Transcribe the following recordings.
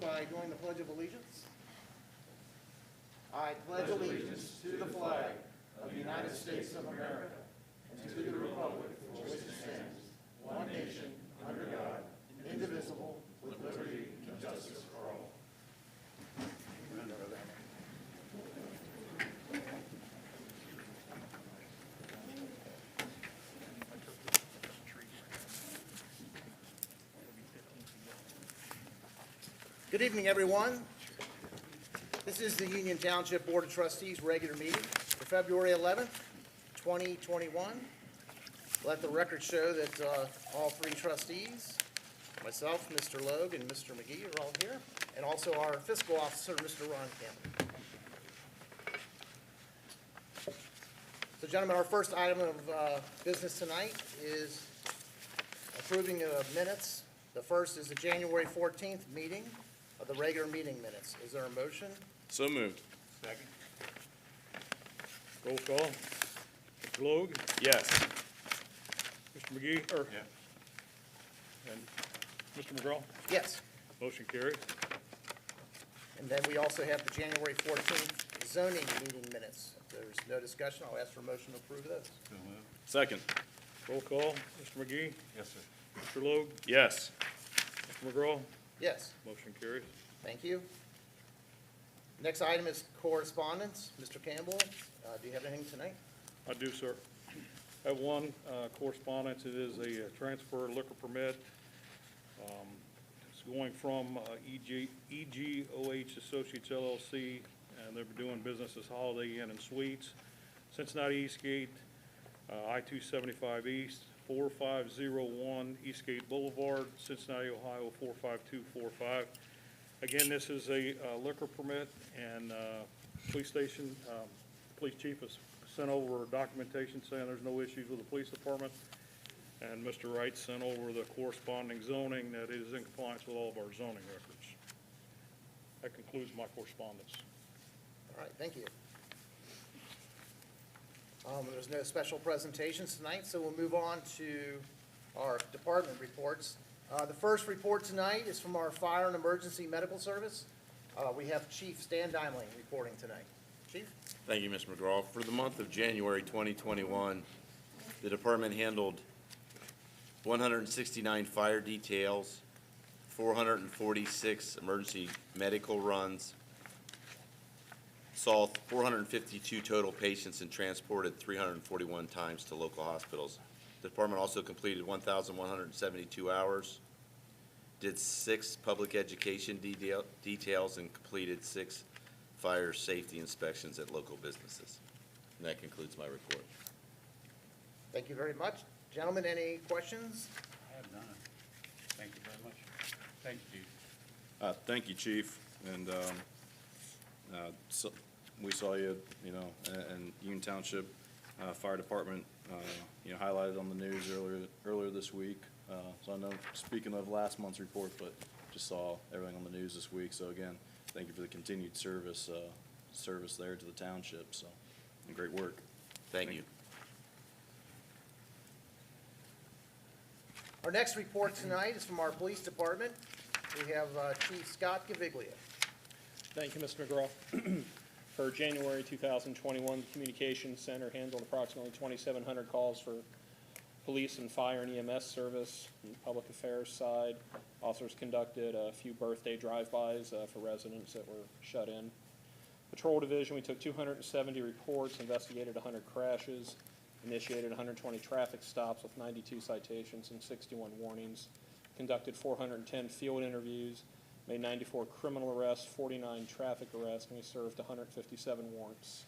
by doing the Pledge of Allegiance. I pledge allegiance to the flag of the United States of America and to the republic for which it stands, one nation, under God, indivisible, with liberty and justice for all. Good evening, everyone. This is the Union Township Board of Trustees regular meeting for February 11th, 2021. Let the record show that all three trustees, myself, Mr. Logue, and Mr. McGee are all here, and also our fiscal officer, Mr. Ron Campbell. So, gentlemen, our first item of business tonight is approving the minutes. The first is the January 14th meeting of the regular meeting minutes. Is there a motion? So moved. Second. Roll call. Mr. Logue? Yes. Mr. McGee? Or, Yeah. and Mr. McGraw? Yes. Motion carried. And then we also have the January 14th zoning meeting minutes. If there's no discussion, I'll ask for a motion to approve those. So moved. Second. Roll call. Mr. McGee? Yes, sir. Mr. Logue? Yes. Mr. McGraw? Yes, Motion carried. thank you. Next item is correspondence. Mr. Campbell, do you have anything tonight? I do, sir. I have one correspondence. It is a transfer liquor permit. It's going from EGOH Associates LLC, and they're doing business as Holiday Inn and Suites, Cincinnati Eastgate, I-275 East, 4501 Eastgate Boulevard, Cincinnati, Ohio, 45245. Again, this is a liquor permit, and police station, police chief has sent over documentation saying there's no issues with the police department, and Mr. Wright sent over the corresponding zoning that is in compliance with all of our zoning records. That concludes my correspondence. All right, thank you. There's no special presentations tonight, so we'll move on to our department reports. The first report tonight is from our Fire and Emergency Medical Service. We have Chief Stan Dimling reporting tonight. Chief? Thank you, Mr. McGraw. For the month of January 2021, the department handled 169 fire details, 446 emergency medical runs, saw 452 total patients, and transported 341 times to local hospitals. The department also completed 1,172 hours, did 6 public education details, and completed 6 fire safety inspections at local businesses. And that concludes my report. Thank you very much. Gentlemen, any questions? I have none. Thank you very much. Thank you, Chief. Thank you, Chief. And so we saw you, and Union Township Fire Department, highlighted on the news earlier this week. So I know, speaking of last month's report, but just saw everything on the news this week. So again, thank you for the continued service there to the township. So, and great work. Thank you. Our next report tonight is from our police department. We have Chief Scott Gaviglia. Thank you, Mr. McGraw. For January 2021, the Communications Center handled approximately 2,700 calls for police and fire and EMS service. On the public affairs side, officers conducted a few birthday drive-bys for residents that were shut in. Patrol Division, we took 270 reports, investigated 100 crashes, initiated 120 traffic stops with 92 citations and 61 warnings, conducted 410 field interviews, made 94 criminal arrests, 49 traffic arrests, and we served 157 warrants.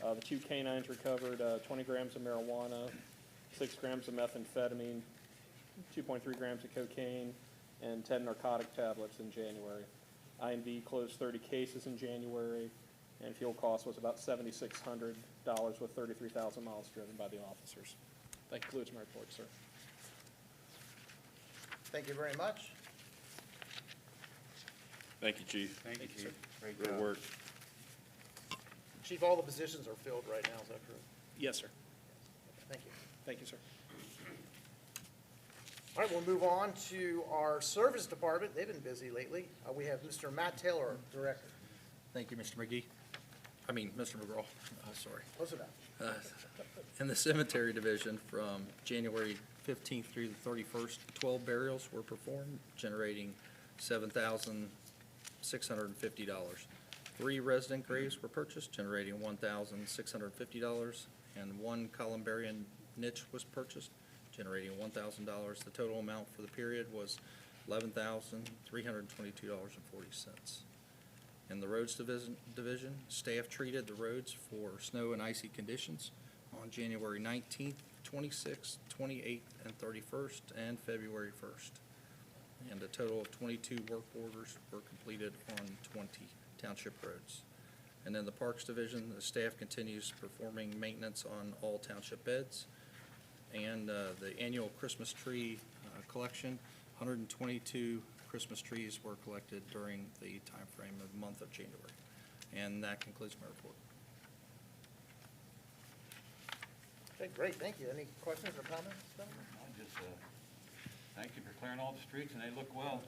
The 2 canines recovered 20 grams of marijuana, 6 grams of methamphetamine, 2.3 grams of cocaine, and 10 narcotic tablets in January. I&V closed 30 cases in January, and fuel cost was about $7,600 with 33,000 miles driven by the officers. That concludes my report, sir. Thank you very much. Thank you, Chief. Thank you, Chief. Great Great job. work. Chief, all the positions are filled right now, is that true? Yes, sir. Thank you. Thank you, sir. All right, we'll move on to our service department. They've been busy lately. We have Mr. Matt Taylor, Director. Thank you, Mr. McGee. Mr. McGraw, sorry. Close enough. In the cemetery division, from January 15th through the 31st, 12 burials were performed, generating $7,650. 3 resident graves were purchased, generating $1,650, and 1 columbarium niche was purchased, generating $1,000. The total amount for the period was $11,322.40. In the roads division, staff treated the roads for snow and icy conditions on January 19th, 26th, 28th, and 31st, and February 1st. And a total of 22 work orders were completed on 20 township roads. And in the Parks Division, the staff continues performing maintenance on all township beds. And the annual Christmas tree collection, 122 Christmas trees were collected during the timeframe of the month of January. And that concludes my report. Okay, great, thank you. Any questions or comments? Thank you for clearing all the streets, and they look well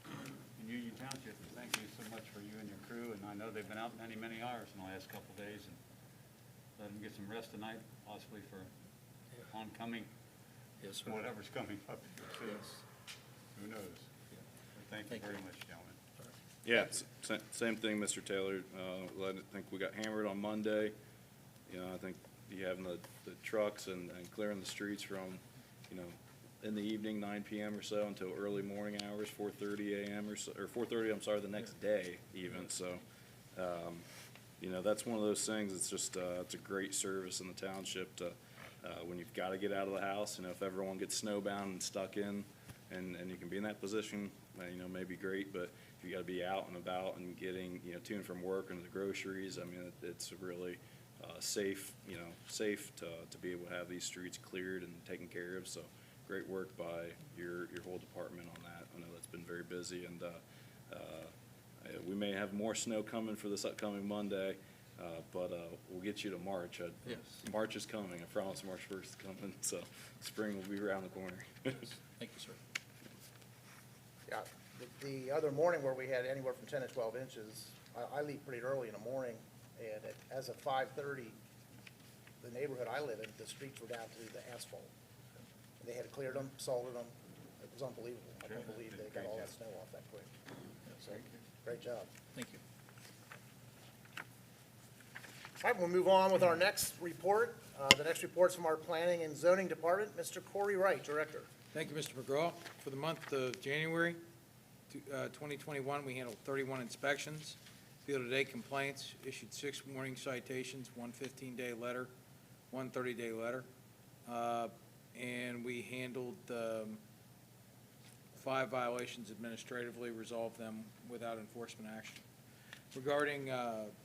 in Union Township. Thank you so much for you and your crew, and I know they've been out many, many hours in the last couple of days, and let them get some rest tonight, possibly for oncoming, Yes, sir. whatever's coming up soon. Yes. Who knows? Thank you Thank very you. much, gentlemen. Yeah, same thing, Mr. Taylor. I think we got hammered on Monday. You know, I think you having the trucks and clearing the streets from, you know, in the evening, 9 PM or so, until early morning hours, 4:30 AM or so, or 4:30, I'm sorry, the next day even. So, you know, that's one of those things. It's just, it's a great service in the township to, when you've got to get out of the house, you know, if everyone gets snowbound and stuck in, and you can be in that position, you know, may be great, but if you got to be out and about and getting, you know, to and from work and the groceries, I mean, it's really safe, you know, safe to be able to have these streets cleared and taken care of. So great work by your whole department on that. I know that's been very busy, and we may have more snow coming for this upcoming Monday, but we'll get you to March. Yes. March is coming. I promise March 1st is coming, so spring will be around the corner. Thank you, sir. Yeah, the other morning where we had anywhere from 10 to 12 inches, I leave pretty early in the morning, and as of 5:30, the neighborhood I live in, the streets were down to the asphalt. And they had cleared them, salted them. It was unbelievable. I couldn't believe they got all that snow off that quick. So, great job. Thank you. All right, we'll move on with our next report. The next report's from our Planning and Zoning Department. Mr. Corey Wright, Director. Thank you, Mr. McGraw. For the month of January 2021, we handled 31 inspections, fielded 8 complaints, issued 6 warning citations, 1 15-day letter, 1 30-day letter, and we handled 5 violations administratively, resolved them without enforcement action. Regarding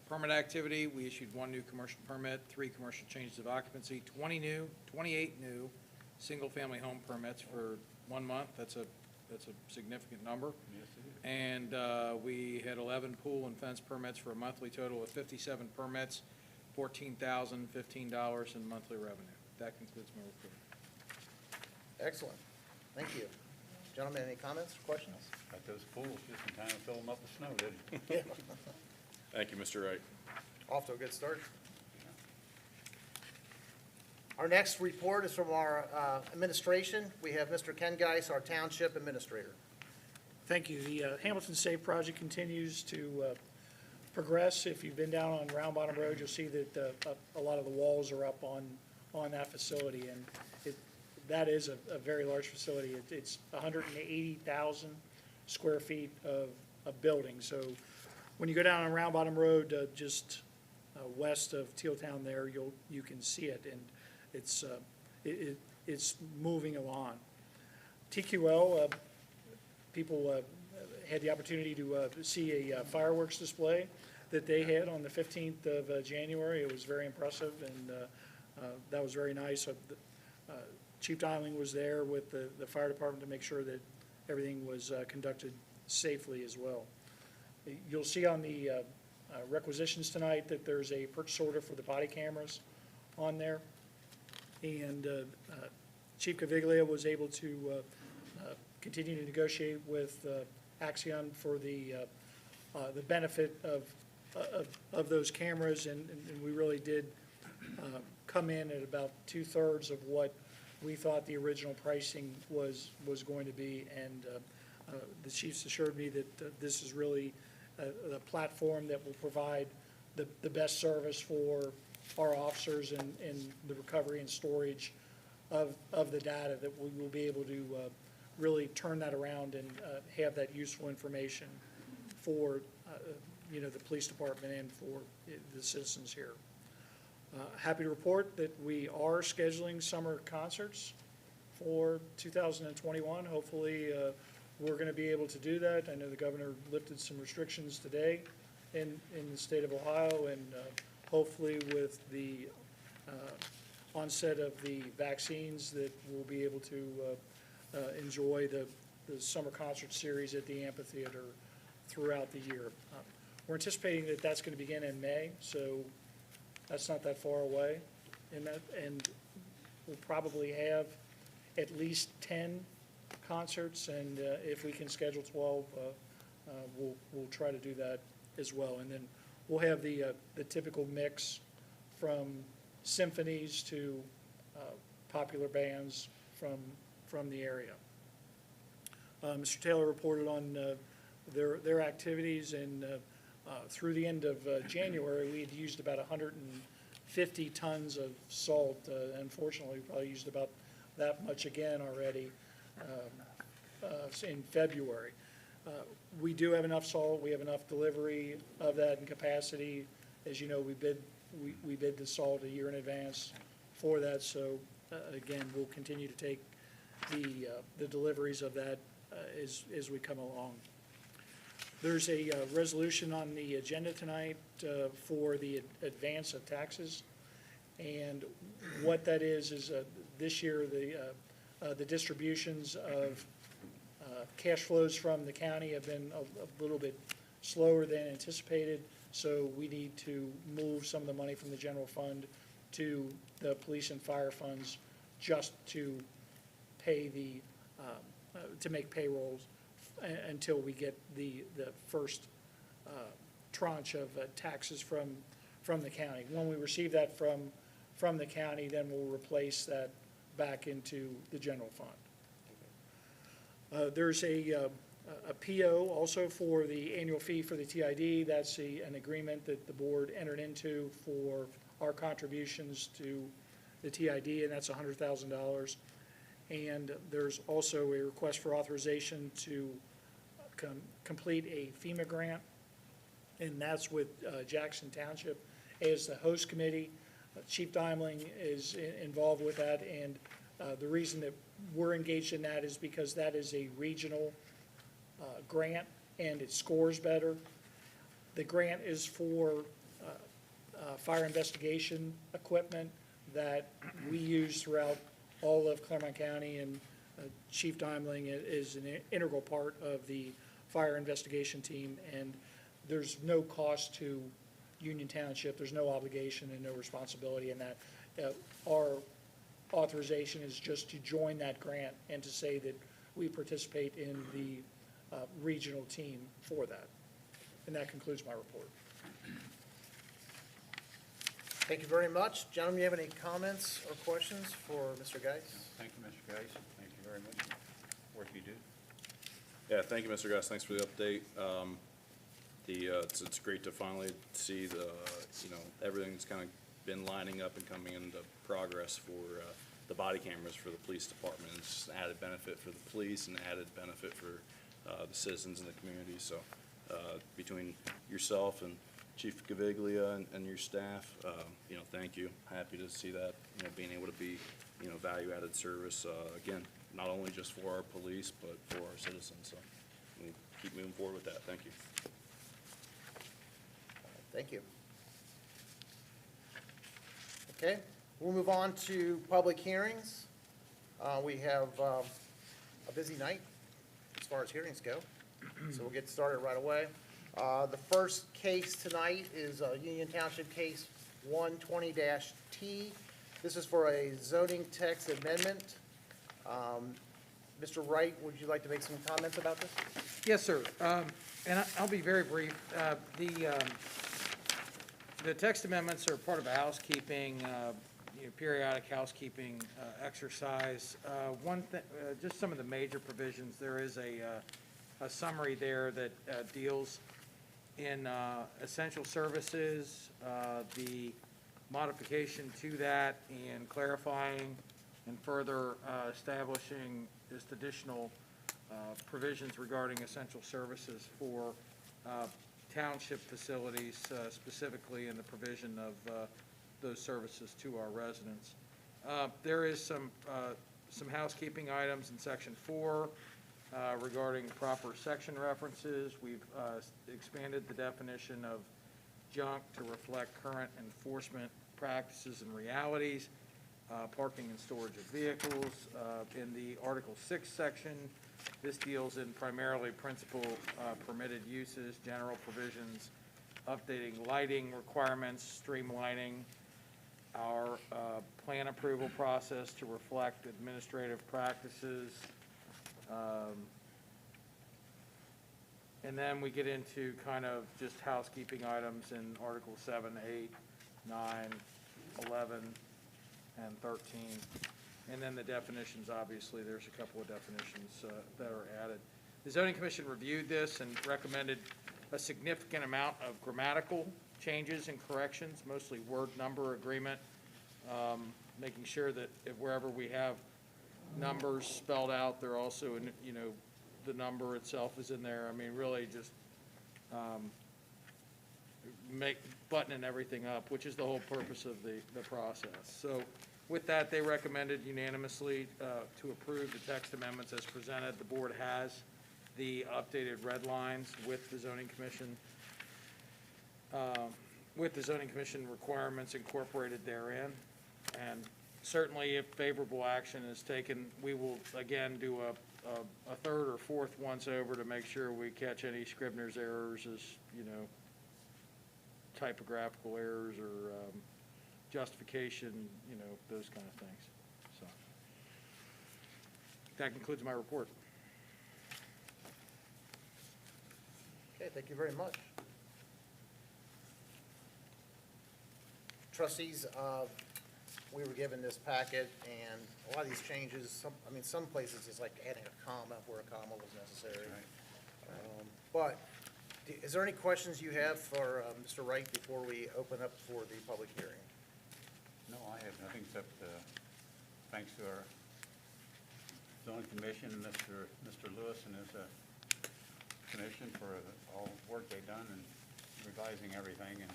permit activity, we issued 1 new commercial permit, 3 commercial changes of occupancy, 28 new single-family home permits for 1 month. That's a significant number. Yes, it is. And we had 11 pool and fence permits for a monthly total of 57 permits, $14,015 in monthly revenue. That concludes my report. Excellent. Thank you. Gentlemen, any comments or questions? Got those pools just in time to fill them up with snow, didn't you? Thank you, Mr. Wright. Off to a good start. Our next report is from our administration. We have Mr. Ken Geis, our Township Administrator. Thank you. The Hamilton Safe Project continues to progress. If you've been down on Round Bottom Road, you'll see that a lot of the walls are up on that facility, and that is a very large facility. It's 180,000 square feet of building. So when you go down on Round Bottom Road, just west of Teal Town there, you can see it, and it's moving along. TQL, people had the opportunity to see a fireworks display that they had on the 15th of January. It was very impressive, and that was very nice. Chief Dowling was there with the fire department to make sure that everything was conducted safely as well. You'll see on the requisitions tonight that there's a purchase order for the body cameras on there. And Chief Caviglia was able to continue to negotiate with Axion for the benefit of those cameras, and we really did come in at about 2/3 of what we thought the original pricing was going to be, and the chiefs assured me that this is really a platform that will provide the best service for our officers and the recovery and storage of the data, that we will be able to really turn that around and have that useful information for, the police department and for the citizens here. Happy to report that we are scheduling summer concerts for 2021. Hopefully, we're going to be able to do that. I know the governor lifted some restrictions today in the state of Ohio, and hopefully with the onset of the vaccines, that we'll be able to enjoy the summer concert series at the amphitheater throughout the year. We're anticipating that that's going to begin in May, so that's not that far away. And we'll probably have at least 10 concerts, and if we can schedule 12, we'll try to do that as well. And then we'll have the typical mix from symphonies to popular bands from the area. Mr. Taylor reported on their activities, and through the end of January, we had used about 150 tons of salt. Unfortunately, we probably used about that much again already in February. We do have enough salt. We have enough delivery of that in capacity. As you know, we bid the salt a year in advance for that. So again, we'll continue to take the deliveries of that as we come along. There's a resolution on the agenda tonight for the advance of taxes. And what that is this year, the distributions of cash flows from the county have been a little bit slower than anticipated. So we need to move some of the money from the general fund to the police and fire funds just to pay to make payrolls until we get the first tranche of taxes from the county. When we receive that from the county, then we'll replace that back into the general fund. There's a PO also for the annual fee for the TID. That's an agreement that the board entered into for our contributions to the TID, and that's $100,000. And there's also a request for authorization to complete a FEMA grant, and that's with Jackson Township as the host committee. Chief Dimling is involved with that, and the reason that we're engaged in that is because that is a regional grant, and it scores better. The grant is for fire investigation equipment that we use throughout all of Clermont County, and Chief Dimling is an integral part of the fire investigation team, and there's no cost to Union Township. There's no obligation and no responsibility in that. Our authorization is just to join that grant and to say that we participate in the regional team for that. And that concludes my report. Thank you very much. Gentlemen, you have any comments or questions for Mr. Geis? Thank you, Mr. Geis. Thank you very much for the work you do. Yeah, thank you, Mr. Geis. Thanks for the update. It's great to finally see everything's kind of been lining up and coming into progress for the body cameras for the police department. It's an added benefit for the police and added benefit for the citizens in the community. So between yourself and Chief Gaviglia and your staff, thank you. Happy to see that, being able to be, value-added service, again, not only just for our police, but for our citizens. So we'll keep moving forward with that. Thank you. Thank you. Okay, we'll move on to public hearings. We have a busy night as far as hearings go, so we'll get started right away. The first case tonight is Union Township Case 120-T. This is for a zoning text amendment. Mr. Wright, would you like to make some comments about this? Yes, sir. I'll be very brief. The text amendments are part of a housekeeping, periodic housekeeping exercise. One thing, just some of the major provisions, there is a summary there that deals in essential services, the modification to that, and clarifying and further establishing just additional provisions regarding essential services for township facilities, specifically in the provision of those services to our residents. There is some housekeeping items in section 4 regarding proper section references. We've expanded the definition of junk to reflect current enforcement practices and realities. Parking and storage of vehicles. In the Article 6 section, this deals in primarily principal permitted uses, general provisions, updating lighting requirements, streamlining our plan approval process to reflect administrative practices. And then we get into kind of just housekeeping items in Article 7, 8, 9, 11, and 13. And then the definitions, obviously, there's a couple of definitions that are added. The zoning commission reviewed this and recommended a significant amount of grammatical changes and corrections, mostly word number agreement, making sure that if wherever we have numbers spelled out, they're also, in, the number itself is in there. I mean, really just buttoning everything up, which is the whole purpose of the process. So with that, they recommended unanimously to approve the text amendments as presented. The board has the updated red lines with the zoning commission requirements incorporated therein. And certainly if favorable action is taken, we will again do a third or fourth once over to make sure we catch any Scrivener's errors as, typographical errors or justification, those kind of things. So that concludes my report. Okay, thank you very much. Trustees, we were given this packet, and a lot of these changes, some places it's like adding a comma where a comma was necessary. But is there any questions you have for Mr. Wright before we open up for the public hearing? No, I have nothing except thanks to our zoning commission, Mr. Lewis and his commission for all the work they've done in revising everything and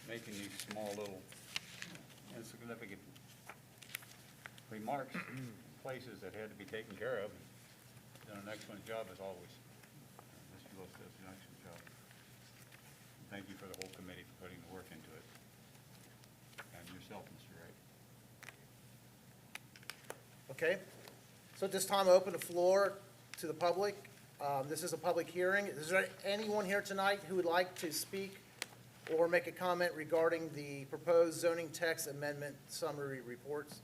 making these small little insignificant remarks, places that had to be taken care of. Done an excellent job as always. Mr. Lewis does an excellent job. Thank you for the whole committee for putting the work into it. And yourself, Mr. Wright. Okay, so at this time, I open the floor to the public. This is a public hearing. Is there anyone here tonight who would like to speak or make a comment regarding the proposed zoning text amendment summary reports?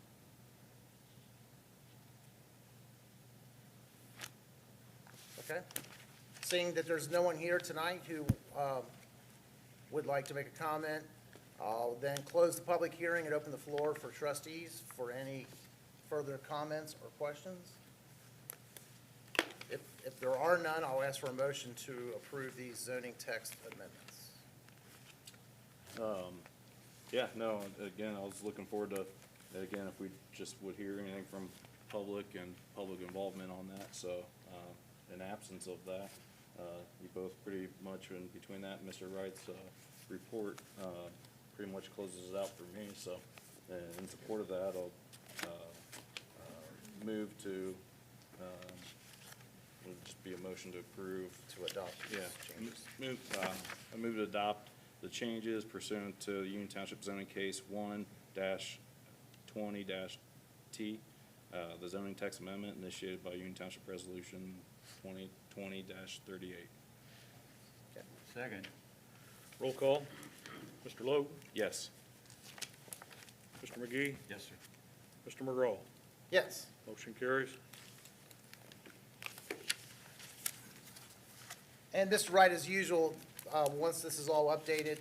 Okay. Seeing that there's no one here tonight who would like to make a comment, I'll then close the public hearing and open the floor for trustees for any further comments or questions. If there are none, I'll ask for a motion to approve these zoning text amendments. Yeah, no, again, I was looking forward to, again, if we just would hear anything from public and public involvement on that, so, in absence of that, you both pretty much in between that and Mr. Wright's, report, pretty much closes it out for me, so, in support of that, I'll, move to, it'll just be a motion to approve. To adopt these changes. I move to adopt the changes pursuant to Union Township zoning case 1-20-T, the zoning text amendment initiated by Union Township Resolution 2020-38. Second. Roll call. Mr. Logue, Yes. Mr. McGee, Yes, sir. Mr. McGraw. Yes. Motion carries. And Mr. Wright, as usual, once this is all updated,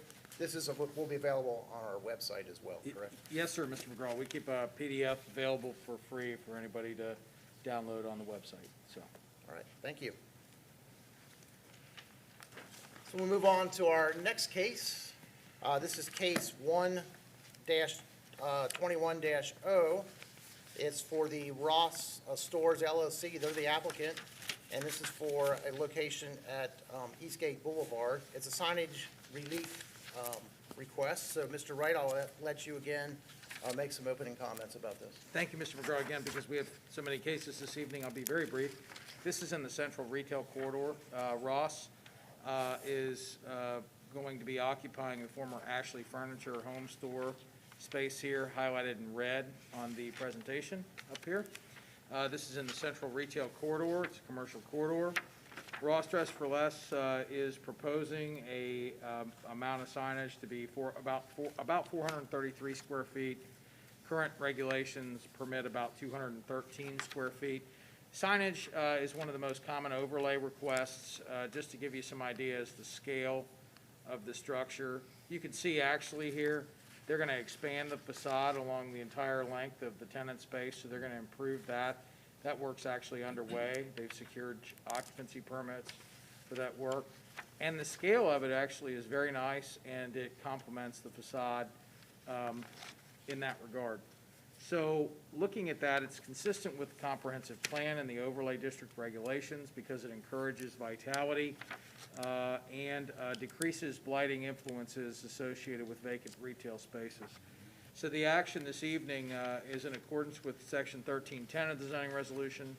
will be available on our website as well, correct? Yes, sir, Mr. McGraw. We keep a PDF available for free for anybody to download on the website, so. All right, thank you. So we'll move on to our next case. This is case 1-21-0. It's for the Ross Stores LLC. They're the applicant, and this is for a location at Eastgate Boulevard. It's a signage relief request. So, Mr. Wright, I'll let you again make some opening comments about this. Thank you, Mr. McGraw, again, because we have so many cases this evening. I'll be very brief. This is in the central retail corridor. Ross is going to be occupying the former Ashley Furniture Home Store space here, highlighted in red on the presentation up here. This is in the central retail corridor. It's a commercial corridor. Ross Dress for Less is proposing a amount of signage to be for about 433 square feet. Current regulations permit about 213 square feet. Signage is one of the most common overlay requests. Just to give you some ideas, the scale of the structure. You can see actually here, they're going to expand the facade along the entire length of the tenant space, so they're going to improve that. That work's actually underway. They've secured occupancy permits for that work. And the scale of it actually is very nice, and it complements the facade in that regard. So looking at that, it's consistent with the comprehensive plan and the overlay district regulations because it encourages vitality and decreases blighting influences associated with vacant retail spaces. So the action this evening is in accordance with Section 1310 of the zoning resolution.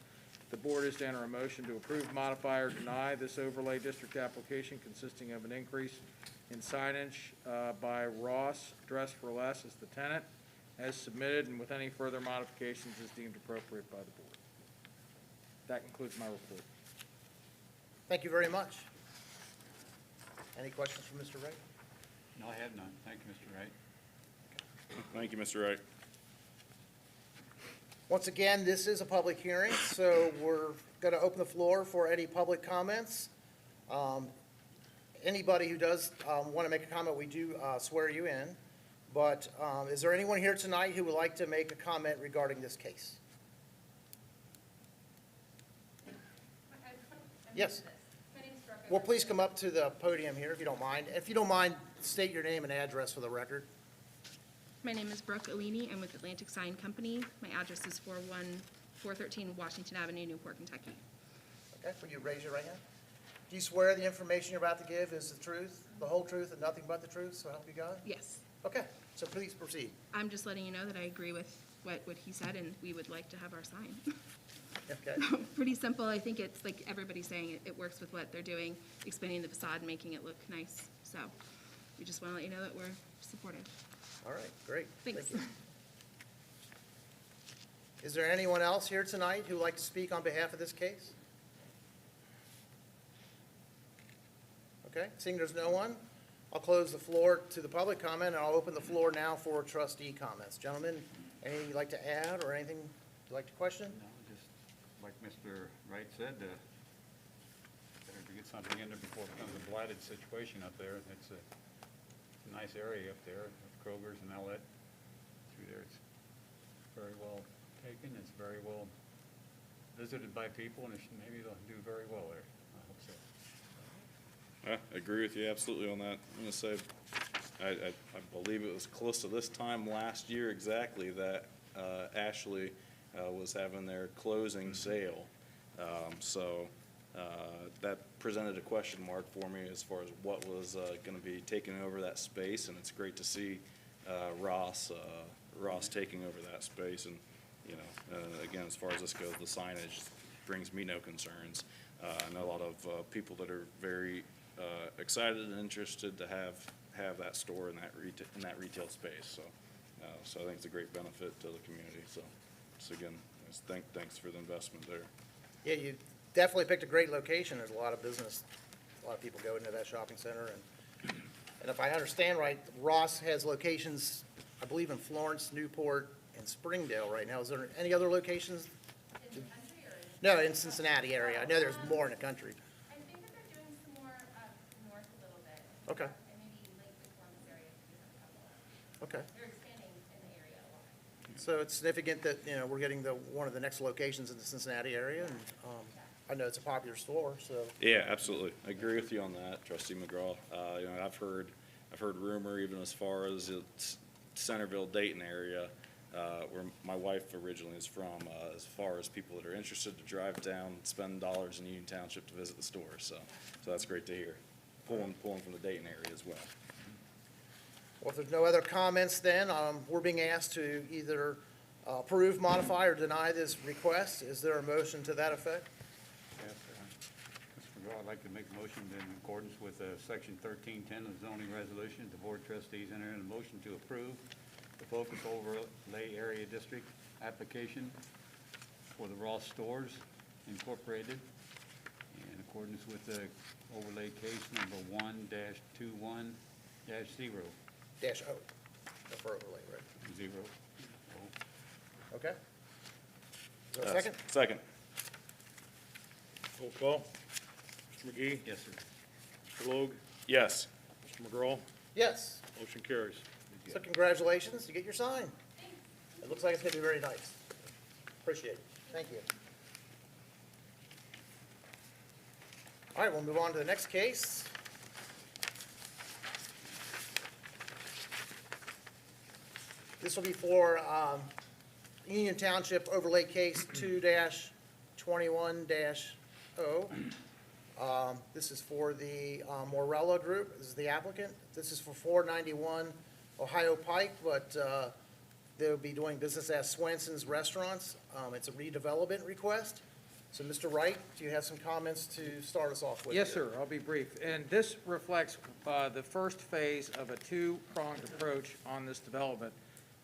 The board is to enter a motion to approve, modify, or deny this overlay district application consisting of an increase in signage by Ross Dress for Less as the tenant, as submitted, and with any further modifications as deemed appropriate by the board. That concludes my report. Thank you very much. Any questions for Mr. Wright? No, I have none. Thank you, Mr. Wright. Thank you, Mr. Wright. Once again, this is a public hearing, so we're going to open the floor for any public comments. Anybody who does want to make a comment, we do swear you in. But is there anyone here tonight who would like to make a comment regarding this case? Yes. Well, please come up to the podium here if you don't mind. If you don't mind, state your name and address for the record. My name is Brooke Alini. I'm with Atlantic Sign Company. My address is 413 Washington Avenue, Newport, Kentucky. Okay, will you raise your right hand? Do you swear the information you're about to give is the truth, the whole truth, and nothing but the truth, so help you God? Yes. Okay, so please proceed. I'm just letting you know that I agree with what he said, and we would like to have our sign. Okay, Pretty simple. I think it's like everybody's saying, it works with what they're doing, expanding the facade, making it look nice. So we just want to let you know that we're supportive. all right, great. Thanks. Thank you. Is there anyone else here tonight who would like to speak on behalf of this case? Okay, seeing there's no one, I'll close the floor to the public comment, and I'll open the floor now for trustee comments. Gentlemen, anything you'd like to add or anything you'd like to question? No, just like Mr. Wright said, better to get something in there before it becomes a blighted situation up there. It's a nice area up there, with Kroger's and Outlet through there. It's very well taken, it's very well visited by people, and maybe they'll do very well there. I hope so. I agree with you absolutely on that. I'm going to say, I believe it was close to this time last year exactly that Ashley was having their closing sale. So that presented a question mark for me as far as what was going to be taking over that space, and it's great to see Ross taking over that space. And, you know, again, as far as this goes, the signage brings me no concerns. I know a lot of people that are very excited and interested to have that store in that retail space. So, so I think it's a great benefit to the community. So again, thanks for the investment there. Yeah, you definitely picked a great location. There's a lot of business, a lot of people go into that shopping center. And if I understand right, Ross has locations, I believe, in Florence, Newport, and Springdale right now. Is there any other locations? In the country or? No, in Cincinnati area. I know there's more in the country. I think that they're doing some more Okay, And maybe like the Columbus area, we have a couple. okay. They're expanding in the area a lot. So it's significant that, we're getting one of the next locations in the Cincinnati area, and I know it's a popular store, so. Yeah, absolutely. I agree with you on that, Trustee McGraw. I've heard rumor even as far as it's Centerville, Dayton area, where my wife originally is from, as far as people that are interested to drive down, spend dollars in Union Township to visit the store. So that's great to hear. Pulling from the Dayton area as well. Well, if there's no other comments then, we're being asked to either approve, modify, or deny this request. Is there a motion to that effect? Yes, Mr. McGraw, I'd like to make a motion that in accordance with Section 1310 of the zoning resolution, the Board of Trustees enter in a motion to approve the Focus Overlay Area District application for the Ross Stores Incorporated in accordance with the overlay case number 1-21-0. Dash O, for overlay, right? Okay. Is there a second? Second. Roll call. Mr. McGee, Yes, sir. Mr. Logue, Yes. Mr. McGraw, Yes. motion carries. So congratulations, you get your sign. It looks like it's gonna be very nice. Appreciate it. Thank you. All right, we'll move on to the next case. This will be for Union Township Overlay Case 2-21-0. This is for the Morella Group. This is the applicant. This is for 491 Ohio Pike, but they'll be doing business as Swenson's Restaurants. It's a redevelopment request. So, Mr. Wright, do you have some comments to start us off with? Yes, here? sir, I'll be brief. And this reflects the first phase of a two-pronged approach on this development.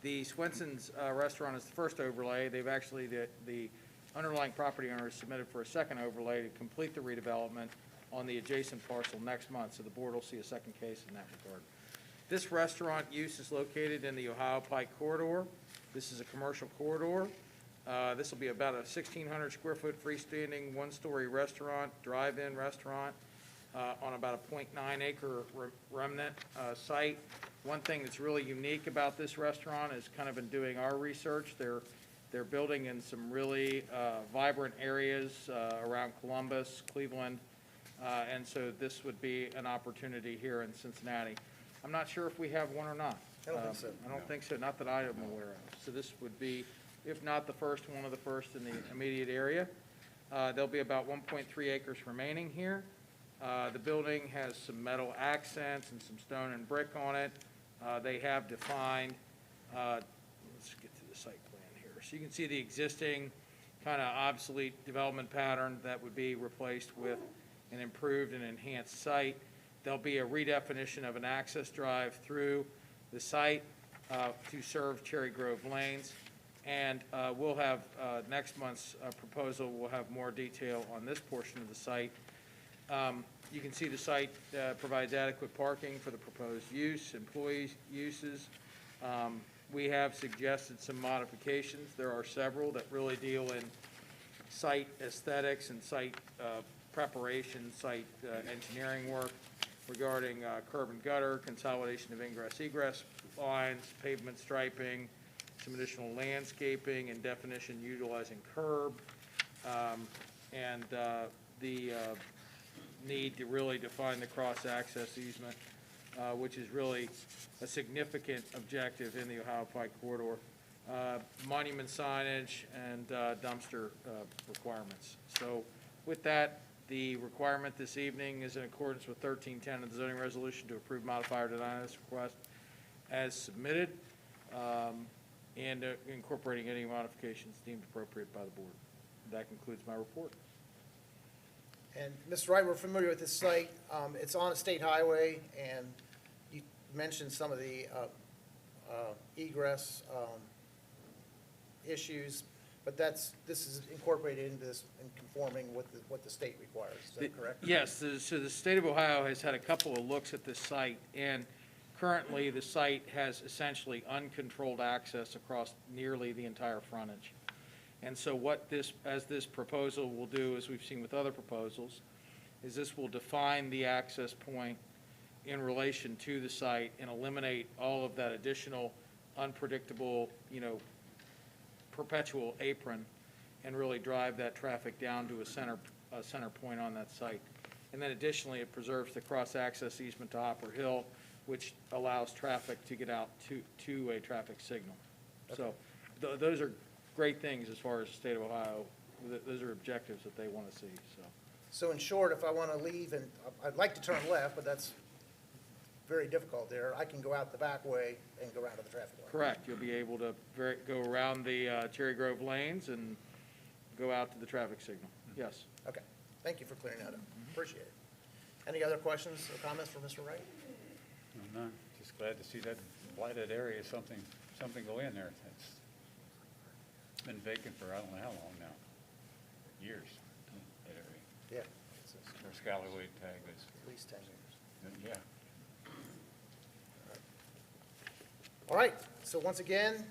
The Swenson's Restaurant is the first overlay. They've actually, the underlying property owner submitted for a second overlay to complete the redevelopment on the adjacent parcel next month, so the board will see a second case in that regard. This restaurant use is located in the Ohio Pike corridor. This is a commercial corridor. This will be about a 1,600 square foot freestanding one-story restaurant, drive-in restaurant, on about a 0.9 acre remnant site. One thing that's really unique about this restaurant is kind of in doing our research, they're building in some really vibrant areas around Columbus, Cleveland, and so this would be an opportunity here in Cincinnati. I'm not sure if we have one or not. I don't think so. I don't think so, not that I am aware of. So this would be, if not the first, one of the first in the immediate area. There'll be about 1.3 acres remaining here. The building has some metal accents and some stone and brick on it. They have defined, let's get to the site plan here. So you can see the existing kind of obsolete development pattern that would be replaced with an improved and enhanced site. There'll be a redefinition of an access drive through the site to serve Cherry Grove lanes. And we'll have, next month's proposal, we'll have more detail on this portion of the site. You can see the site provides adequate parking for the proposed use, employee uses. We have suggested some modifications. There are several that really deal in site aesthetics and site preparation, site engineering work regarding curb and gutter, consolidation of ingress-egress lines, pavement striping, some additional landscaping and definition utilizing curb, and the need to really define the cross-access easement, which is really a significant objective in the Ohio Pike corridor. Monument signage and dumpster requirements. So with that, the requirement this evening is in accordance with 1310 of the zoning resolution to approve, modify, or deny this request as submitted, and incorporating any modifications deemed appropriate by the board. That concludes my report. And Mr. Wright, we're familiar with this site. It's on a state highway, and you mentioned some of the egress issues, but this is incorporated into this and conforming with what the state requires. Is that correct? Yes, so the state of Ohio has had a couple of looks at this site, and currently the site has essentially uncontrolled access across nearly the entire frontage. And so what this proposal will do, as we've seen with other proposals, is this will define the access point in relation to the site and eliminate all of that additional unpredictable, perpetual apron, and really drive that traffic down to a center point on that site. And then additionally, it preserves the cross-access easement to Hopper Hill, which allows traffic to get out to a traffic signal. So those are great things as far as the state of Ohio. Those are objectives that they want to see, so. So in short, if I want to leave, and I'd like to turn left, but that's very difficult there, I can go out the back way and go around to the traffic light. Correct. You'll be able to go around the Cherry Grove lanes and go out to the traffic signal. Yes. Okay, thank you for clearing that up. Appreciate it. Any other questions or comments for Mr. Wright? No, none. Just glad to see that blighted area, something go in there. It's been vacant for I don't know how long now. Years, that area. Yeah, it's Their Scalloway tag is, at least 10 years. yeah. All right, so once again,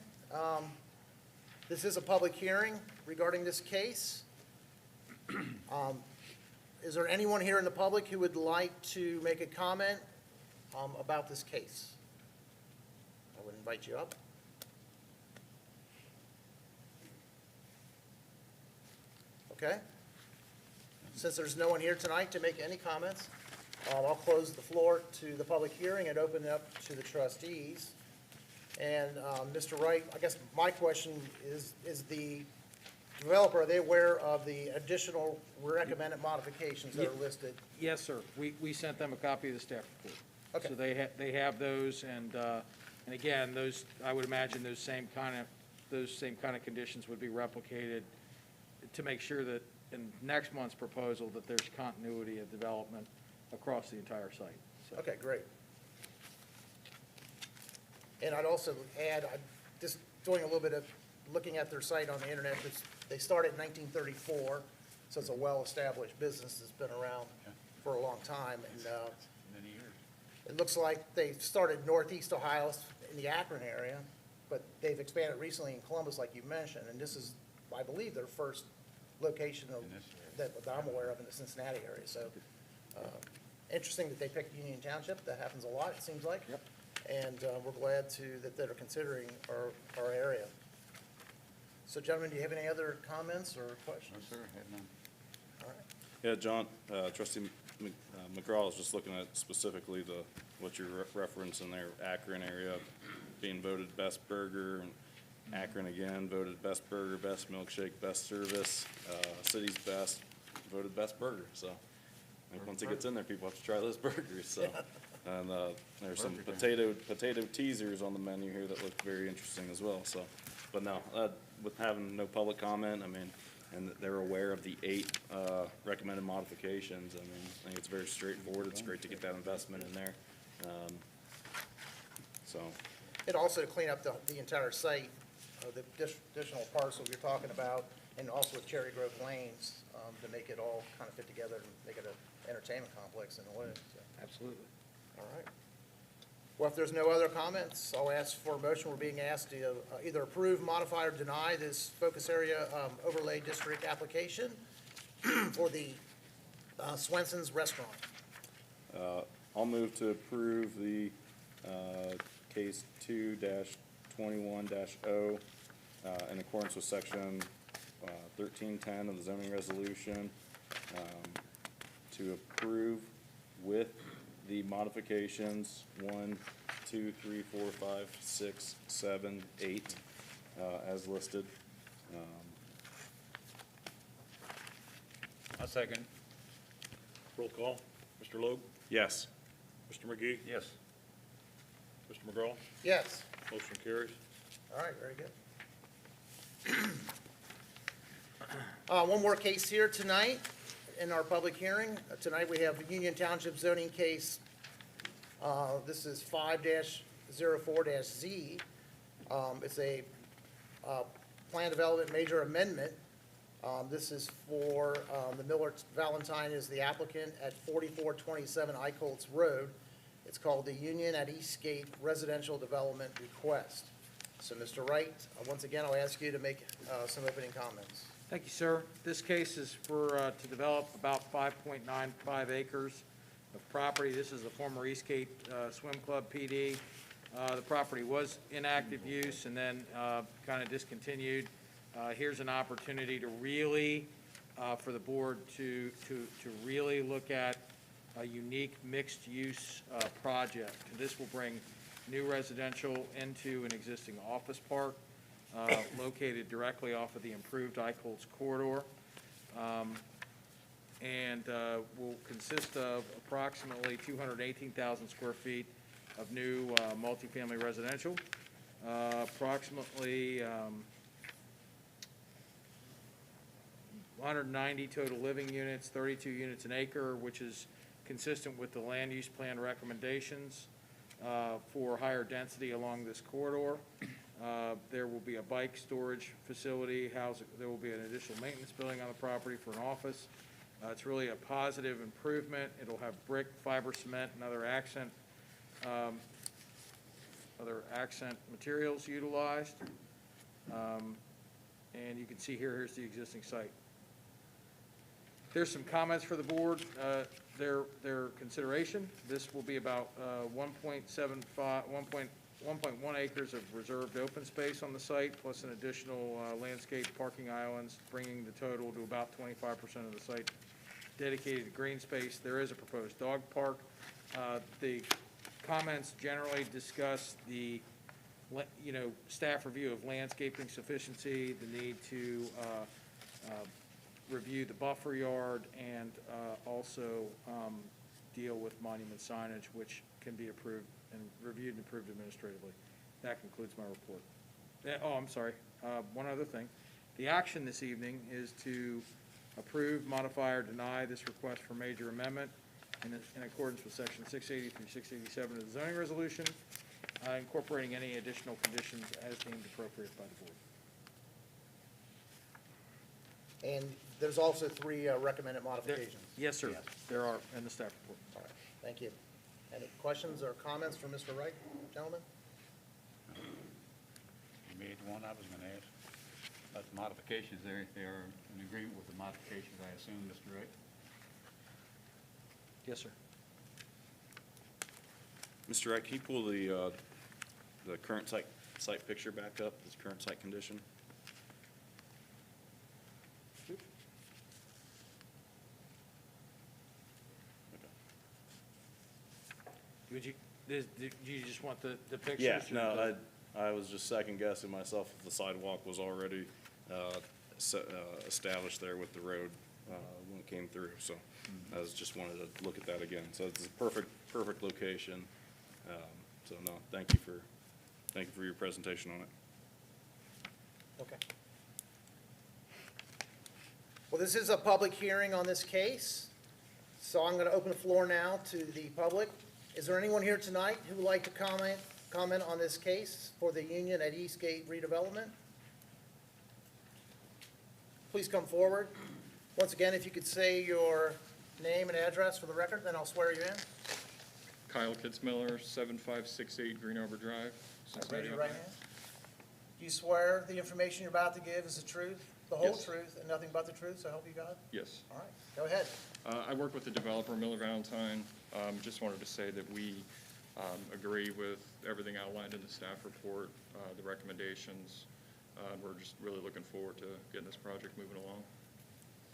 this is a public hearing regarding this case. Is there anyone here in the public who would like to make a comment about this case? I would invite you up. Okay. Since there's no one here tonight to make any comments, I'll close the floor to the public hearing and open it up to the trustees. And Mr. Wright, I guess my question is the developer, are they aware of the additional recommended modifications that are listed? Yes, sir. We sent them a copy of the staff report. Okay. So they have those, and again, those, I would imagine those same kind of conditions would be replicated to make sure that in next month's proposal that there's continuity of development across the entire site. So. Okay, great. And I'd also add, I'm just doing a little bit of looking at their site on the internet. They started in 1934, so it's a well-established business that's been around for a long time. And Many years. it looks like they started northeast Ohio in the Akron area, but they've expanded recently in Columbus, like you mentioned. And this is, I believe, their first location of, In this area. that I'm aware of in the Cincinnati area. So interesting that they picked Union Township. That happens a lot, it seems like. Yep. And we're glad that they're considering our area. So gentlemen, do you have any other comments or questions? No, sir, had none. All right. Yeah, John, Trustee McGraw was just looking at specifically what you're referencing there, Akron area being voted best burger, and Akron again voted best burger, best milkshake, best service, city's best, voted best burger. So I think once it gets in there, people have to try those burgers, so. And there's some potato teasers on the menu here that look very interesting as well, so. But no, with having no public comment, I mean, and they're aware of the 8 recommended modifications, I mean, I think it's very straightforward. It's great to get that investment in there. So, It also to clean up the entire site, the additional parcel you're talking about, and also with Cherry Grove Lanes, to make it all kind of fit together and make it an entertainment complex in a way, so. Absolutely. All right. Well, if there's no other comments, I'll ask for a motion. We're being asked to either approve, modify, or deny this focus area overlay district application for the Swenson's Restaurant. I'll move to approve the case 2-21-0 in accordance with section 1310 of the zoning resolution, to approve with the modifications 1, 2, 3, 4, 5, 6, 7, 8 as listed. I'll second. Roll call. Mr. Logue? Yes. Mr. McGee? Yes. Mr. McGraw? Yes. Motion carries. All right, very good. One more case here tonight in our public hearing. Tonight we have the Union Township zoning case. This is 5-04-Z. It's a plan development major amendment. This is for the Miller Valentine is the applicant at 4427 Eichholz Road. It's called the Union at Eastgate Residential Development Request. So, Mr. Wright, once again, I'll ask you to make some opening comments. Thank you, sir. This case is for, to develop about 5.95 acres of property. This is the former Eastgate Swim Club PD. The property was in active use and then kind of discontinued. Here's an opportunity to really, for the board to really look at a unique mixed-use project. This will bring new residential into an existing office park located directly off of the improved I-Colts corridor, and will consist of approximately 218,000 square feet of new multifamily residential, approximately 190 total living units, 32 units an acre, which is consistent with the land use plan recommendations for higher density along this corridor. There will be a bike storage facility, there will be an additional maintenance building on the property for an office. It's really a positive improvement. It'll have brick, fiber cement, and other accent materials utilized. And you can see here's the existing site. There's some comments for the board, their consideration. This will be about 1.1 acres of reserved open space on the site, plus an additional landscape parking islands, bringing the total to about 25% of the site dedicated to green space. There is a proposed dog park. The comments generally discuss the, staff review of landscaping sufficiency, the need to review the buffer yard, and also deal with monument signage, which can be approved and reviewed and approved administratively. That concludes my report. Oh, I'm sorry. One other thing. The action this evening is to approve, modify, or deny this request for major amendment in accordance with section 680 through 687 of the zoning resolution, incorporating any additional conditions as deemed appropriate by the board. And there's also 3 recommended modifications. Yes, sir. Yes. There are in the staff report. All right, thank you. Any questions or comments for Mr. Wright, gentlemen? You made one I was going to ask. About the modifications, they are in agreement with the modifications, I assume, Mr. Wright? Yes, sir. Mr. Wright, can you pull the current site picture back up, this current site condition? Did you just want the pictures? Yeah, or no, the- I was just second guessing myself if the sidewalk was already established there with the road when it came through, so I just wanted to look at that again. So it's a perfect location. So no, thank you for your presentation on it. Okay. Well, this is a public hearing on this case, so I'm going to open the floor now to the public. Is there anyone here tonight who would like to comment on this case for the Union at Eastgate redevelopment? Please come forward. Once again, if you could say your name and address for the record, then I'll swear you in. Kyle Kitzmiller, 7568 Green Arbor Drive. Raise your right hand. Do you swear the information you're about to give is the truth, the whole Yes. truth, and nothing but the truth, so help you God? Yes. All right, go ahead. I work with the developer, Miller Valentine. Just wanted to say that we agree with everything outlined in the staff report, the recommendations. We're just really looking forward to getting this project moving along.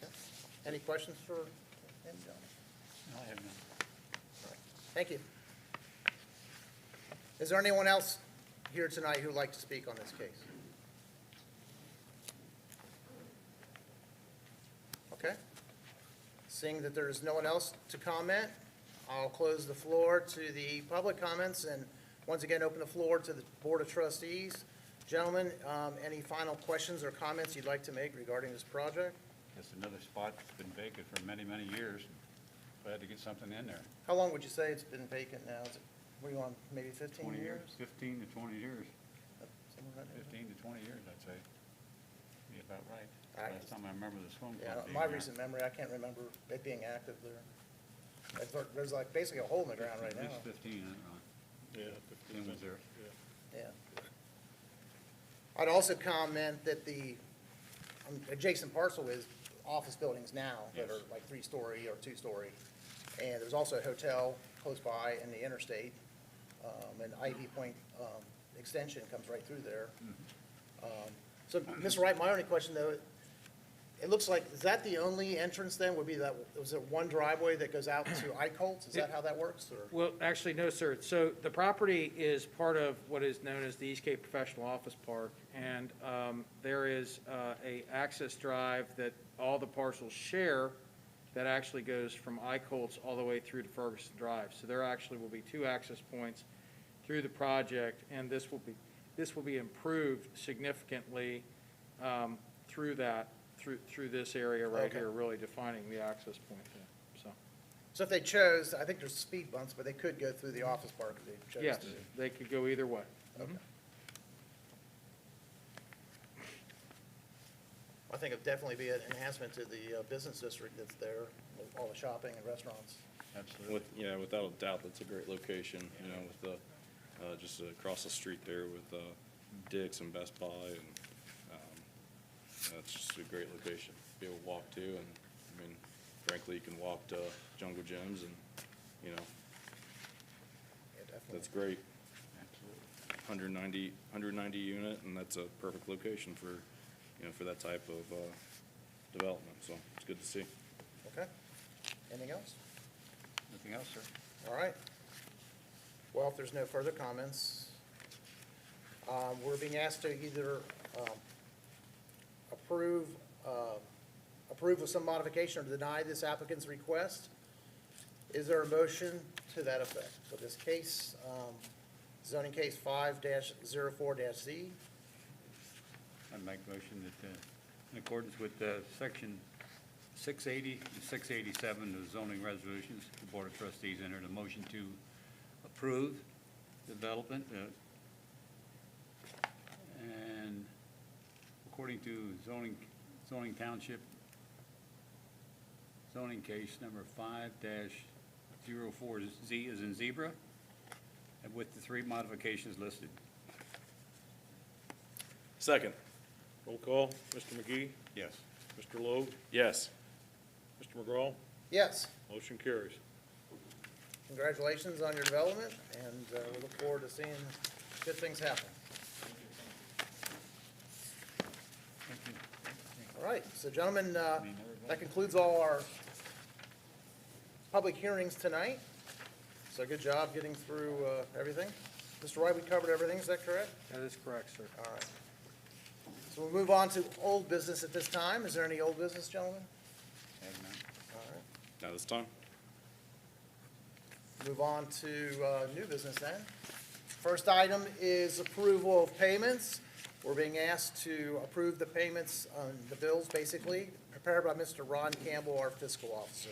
Okay. Any questions for him, John? No, I have none. All right. Thank you. Is there anyone else here tonight who would like to speak on this case? Okay. Seeing that there is no one else to comment, I'll close the floor to the public comments and once again open the floor to the Board of Trustees. Gentlemen, any final questions or comments you'd like to make regarding this project? Just another spot that's been vacant for many, many years. Glad to get something in there. How long would you say it's been vacant now? Is it, what are you on, maybe 15 years? 15 to 20 years. Something like that? 15 to 20 years, I'd say. Be about right. I- Last time I remember the swim Yeah, club being my there. recent memory, I can't remember it being active there. There's like basically a hole in the ground right At now. least 15, Ron. Yeah. Tim was there. Yeah. I'd also comment that the adjacent parcel is office buildings now that are Yes. like 3-story or 2-story. And there's also a hotel close by in the interstate, and Ivy Point Extension comes right through there. So, Mr. Wright, my only question though, it looks like, is that the only entrance then, would be that, was it one driveway that goes out to Eichholz? Is that how that works, or? Well, actually, no, sir. So the property is part of what is known as the Eastgate Professional Office Park, and there is a access drive that all the parcels share that actually goes from Eichholz all the way through to Ferguson Drive. So there actually will be two access points through the project, and this will be improved significantly through that, through this area right Okay. here, really defining the access point there, so. So if they chose, I think there's speed bumps, but they could go through the office park if they chose Yes, to. they could go either way. Okay. I think it'd definitely be an enhancement to the business district that's there, with all the shopping and restaurants. Absolutely. Yeah, without a doubt, that's a great location, you know, with the, just across the street there with Dick's and Best Buy, and it's just a great location to be able to walk to, and, I mean, frankly, you can walk to Jungle Gyms, and, you know, Yeah, definitely. that's great. Absolutely. 190 unit, and that's a perfect location for, you know, for that type of development, so it's good to see. Okay. Anything else? Nothing else, sir? All right. Well, if there's no further comments, we're being asked to either approve with some modification or deny this applicant's request. Is there a motion to that effect? For this case, zoning case 5-04-Z. I'd make a motion that, in accordance with section 680 and 687 of zoning resolutions, the Board of Trustees entered a motion to approve development, and according to zoning township, zoning case number 5-04Z is in zebra, and with the three modifications listed. Second. Roll call, Mr. McGee, Yes. Mr. Logue, Yes. Mr. McGraw, Yes. motion carries. Congratulations on your development, and we look forward to seeing good things happen. Thank you. All right, so gentlemen, that concludes all our public hearings tonight. So good job getting through everything. Mr. Wright, we covered everything, is that correct? That is correct, sir. All right. So we'll move on to old business at this time. Is there any old business, gentlemen? Have none. All right. Now this time? Move on to new business then. First item is approval of payments. We're being asked to approve the payments on the bills, basically, prepared by Mr. Ron Campbell, our fiscal officer.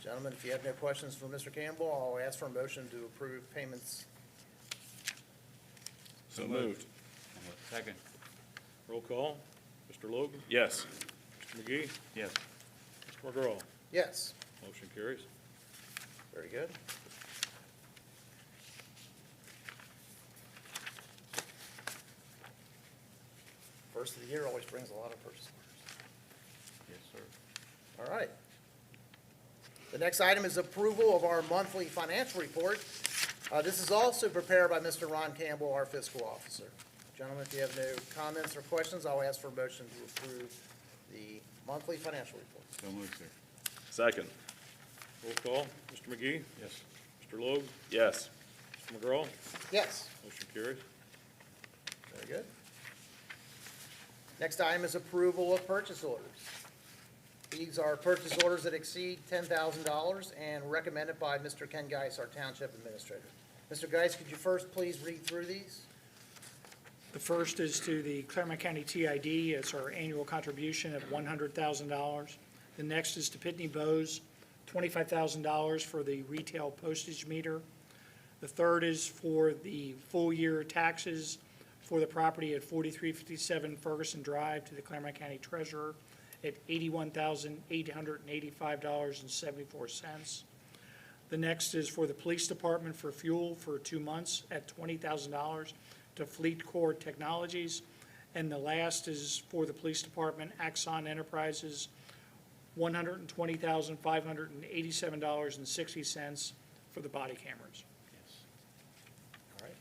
Gentlemen, if you have no questions for Mr. Campbell, I'll ask for a motion to approve payments. So moved. Second. Roll call, Mr. Logue, Yes. Mr. McGee, Yes. Mr. McGraw, Yes, motion carries. very good. First of the year always brings a lot of purchase orders. Yes, sir. All right. The next item is approval of our monthly financial report. This is also prepared by Mr. Ron Campbell, our fiscal officer. Gentlemen, if you have no comments or questions, I'll ask for a motion to approve the monthly financial report. So moved, sir. Second. Roll call, Mr. McGee, Yes. Mr. Logue, Yes. Mr. McGraw, Yes, motion carries. very good. Next item is approval of purchase orders. These are purchase orders that exceed $10,000 and recommended by Mr. Ken Geis, our township administrator. Mr. Geis, could you first please read through these? The first is to the Clermont County TID. It's our annual contribution of $100,000. The next is to Pitney Bowes, $25,000 for the retail postage meter. The third is for the full-year taxes for the property at 4357 Ferguson Drive to the Clermont County Treasurer at $81,885.74. The next is for the police department for fuel for 2 months at $20,000 to Fleet Core Technologies. And the last is for the police department, Axon Enterprises, $120,587.60 for the body cameras. Yes. All right.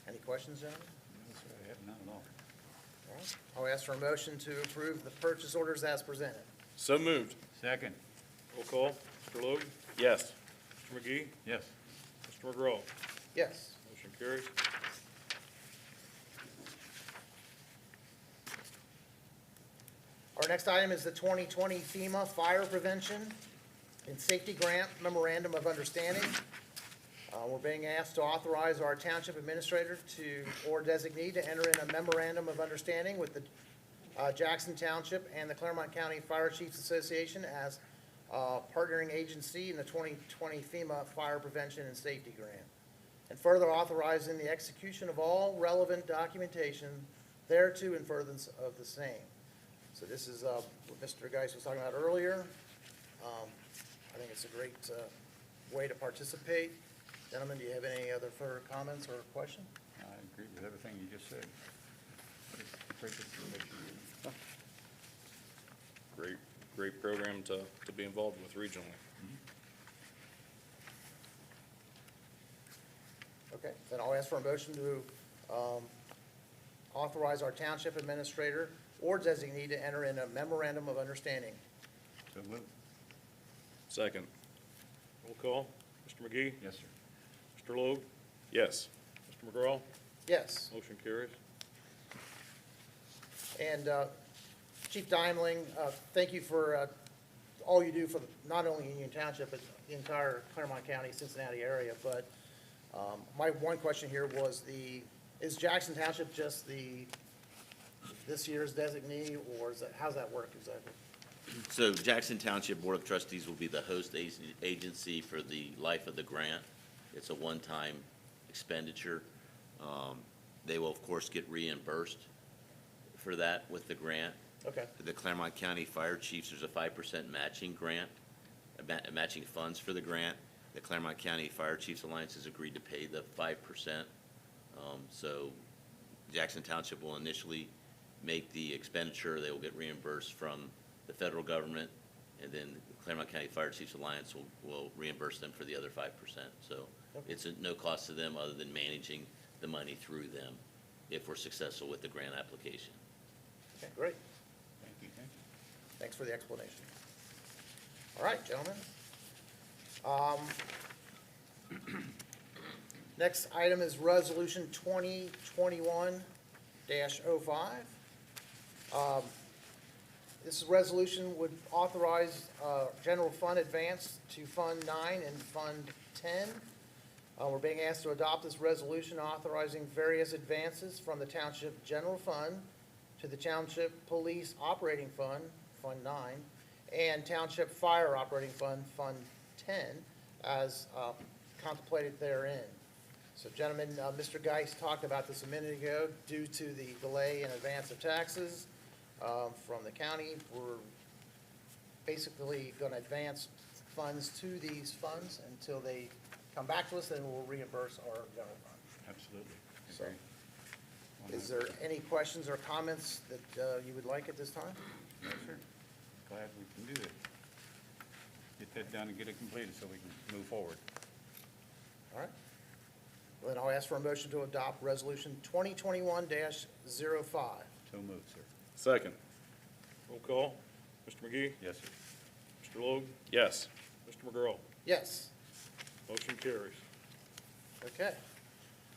Any questions, gentlemen? That's what I have, none at all. All right. I'll ask for a motion to approve the purchase orders as presented. So moved. Second, Roll call. Mr. Logue? Yes. Mr. McGee? yes. Mr. McGraw? Yes. Motion carries. Our next item is the 2020 FEMA Fire Prevention and Safety Grant Memorandum of Understanding. We're being asked to authorize our township administrator or designee to enter in a memorandum of understanding with the Jackson Township and the Clermont County Fire Chiefs Association as partnering agency in the 2020 FEMA Fire Prevention and Safety Grant, and further authorizing the execution of all relevant documentation thereto in furtherance of the same. So this is what Mr. Geis was talking about earlier. I think it's a great way to participate. Gentlemen, do you have any other further comments or questions? I agree with everything you just said. Great participation. Great program to be involved with regionally. Okay, then I'll ask for a motion to authorize our township administrator or designee to enter in a memorandum of understanding. So moved. Second. Roll call. Mr. McGee? Yes, sir. Mr. Logue? Yes. Mr. McGraw? Yes. Motion carries. And Chief Dimeling, thank you for all you do for not only Union Township, but the entire Clermont County, Cincinnati area. But my one question here was is Jackson Township just this year's designee, or how's that work exactly? So Jackson Township Board of Trustees will be the host agency for the life of the grant. It's a one-time expenditure. They will, of course, get reimbursed for that with the grant. Okay, The Clermont County Fire Chiefs, there's a 5% matching grant, matching funds for the grant. The Clermont County Fire Chiefs Alliance has agreed to pay the 5%. So Jackson Township will initially make the expenditure. They will get reimbursed from the federal government, and then the Clermont County Fire Chiefs Alliance will reimburse them for the other 5%. So it's no cost to them other than managing the money through them if we're successful with the grant application. okay, great. Thank you, thank you. Thanks for the explanation. All right, gentlemen. Next item is Resolution 2021-05. This resolution would authorize general fund advance to Fund 9 and Fund 10. We're being asked to adopt this resolution authorizing various advances from the Township General Fund to the Township Police Operating Fund, Fund 9, and Township Fire Operating Fund, Fund 10, as contemplated therein. So gentlemen, Mr. Geis talked about this a minute ago. Due to the delay in advance of taxes from the county, we're basically going to advance funds to these funds until they come back to us, then we'll reimburse our general fund. Absolutely. So, Agree. is there any questions or comments that you would like at this time? No, sir. Glad we can do it. Get that done and get it completed so we can move forward. All right. Well, then I'll ask for a motion to adopt Resolution 2021-05. So moved, sir. Second. Roll call. Mr. McGee? Yes, sir. Mr. Logue? Yes. Mr. McGraw? Yes. Motion carries. Okay.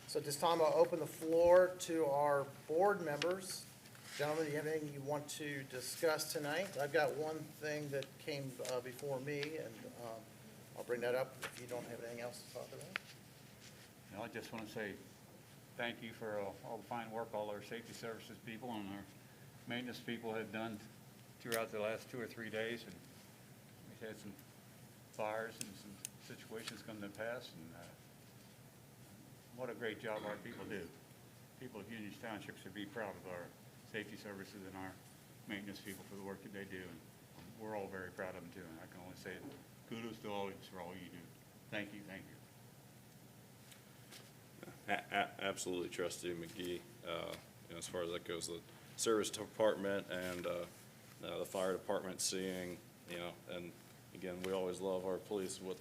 So at this time, I'll open the floor to our board members. Gentlemen, do you have anything you want to discuss tonight? I've got one thing that came before me, and I'll bring that up if you don't have anything else to talk about. No, I just want to say thank you for all the fine work all our safety services people and our maintenance people have done throughout the last 2 or 3 days. And we've had some fires and some situations come to pass, and what a great job our people do. People of Union Township should be proud of our safety services and our maintenance people for the work that they do. And we're all very proud of them too, and I can only say kudos to all for all you do. Thank you, thank you. Absolutely, Trustee McGee. As far as that goes, the service department and the fire department seeing you know, and again, we always love our police, what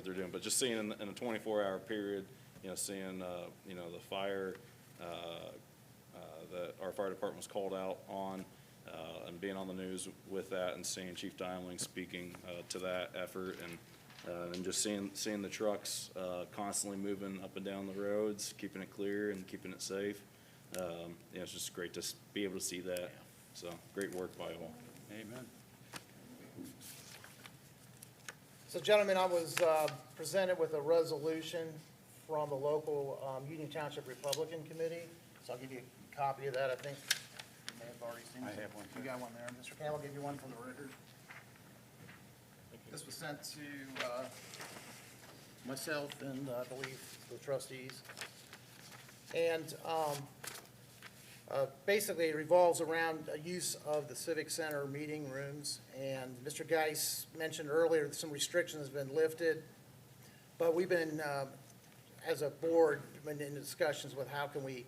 they're doing, but just seeing in a 24-hour period, you know, seeing, you know, the fire, that our fire department was called out on, and being on the news with that, and seeing Chief Dimeling speaking to that effort, and just seeing the trucks constantly moving up and down the roads, keeping it clear and keeping it safe. You know, it's just great to be able to see that. So great work by all. Amen. So gentlemen, I was presented with a resolution from the local Union Township Republican Committee. So I'll give you a copy of that, I think. You may have already seen it. I have one, You sir. got one there. Mr. Campbell, I'll give you one for the record. This was sent to myself and I believe the trustees. And basically, it revolves around a use of the Civic Center meeting rooms. And Mr. Geis mentioned earlier that some restrictions have been lifted. But we've been, as a board, been in discussions with how can we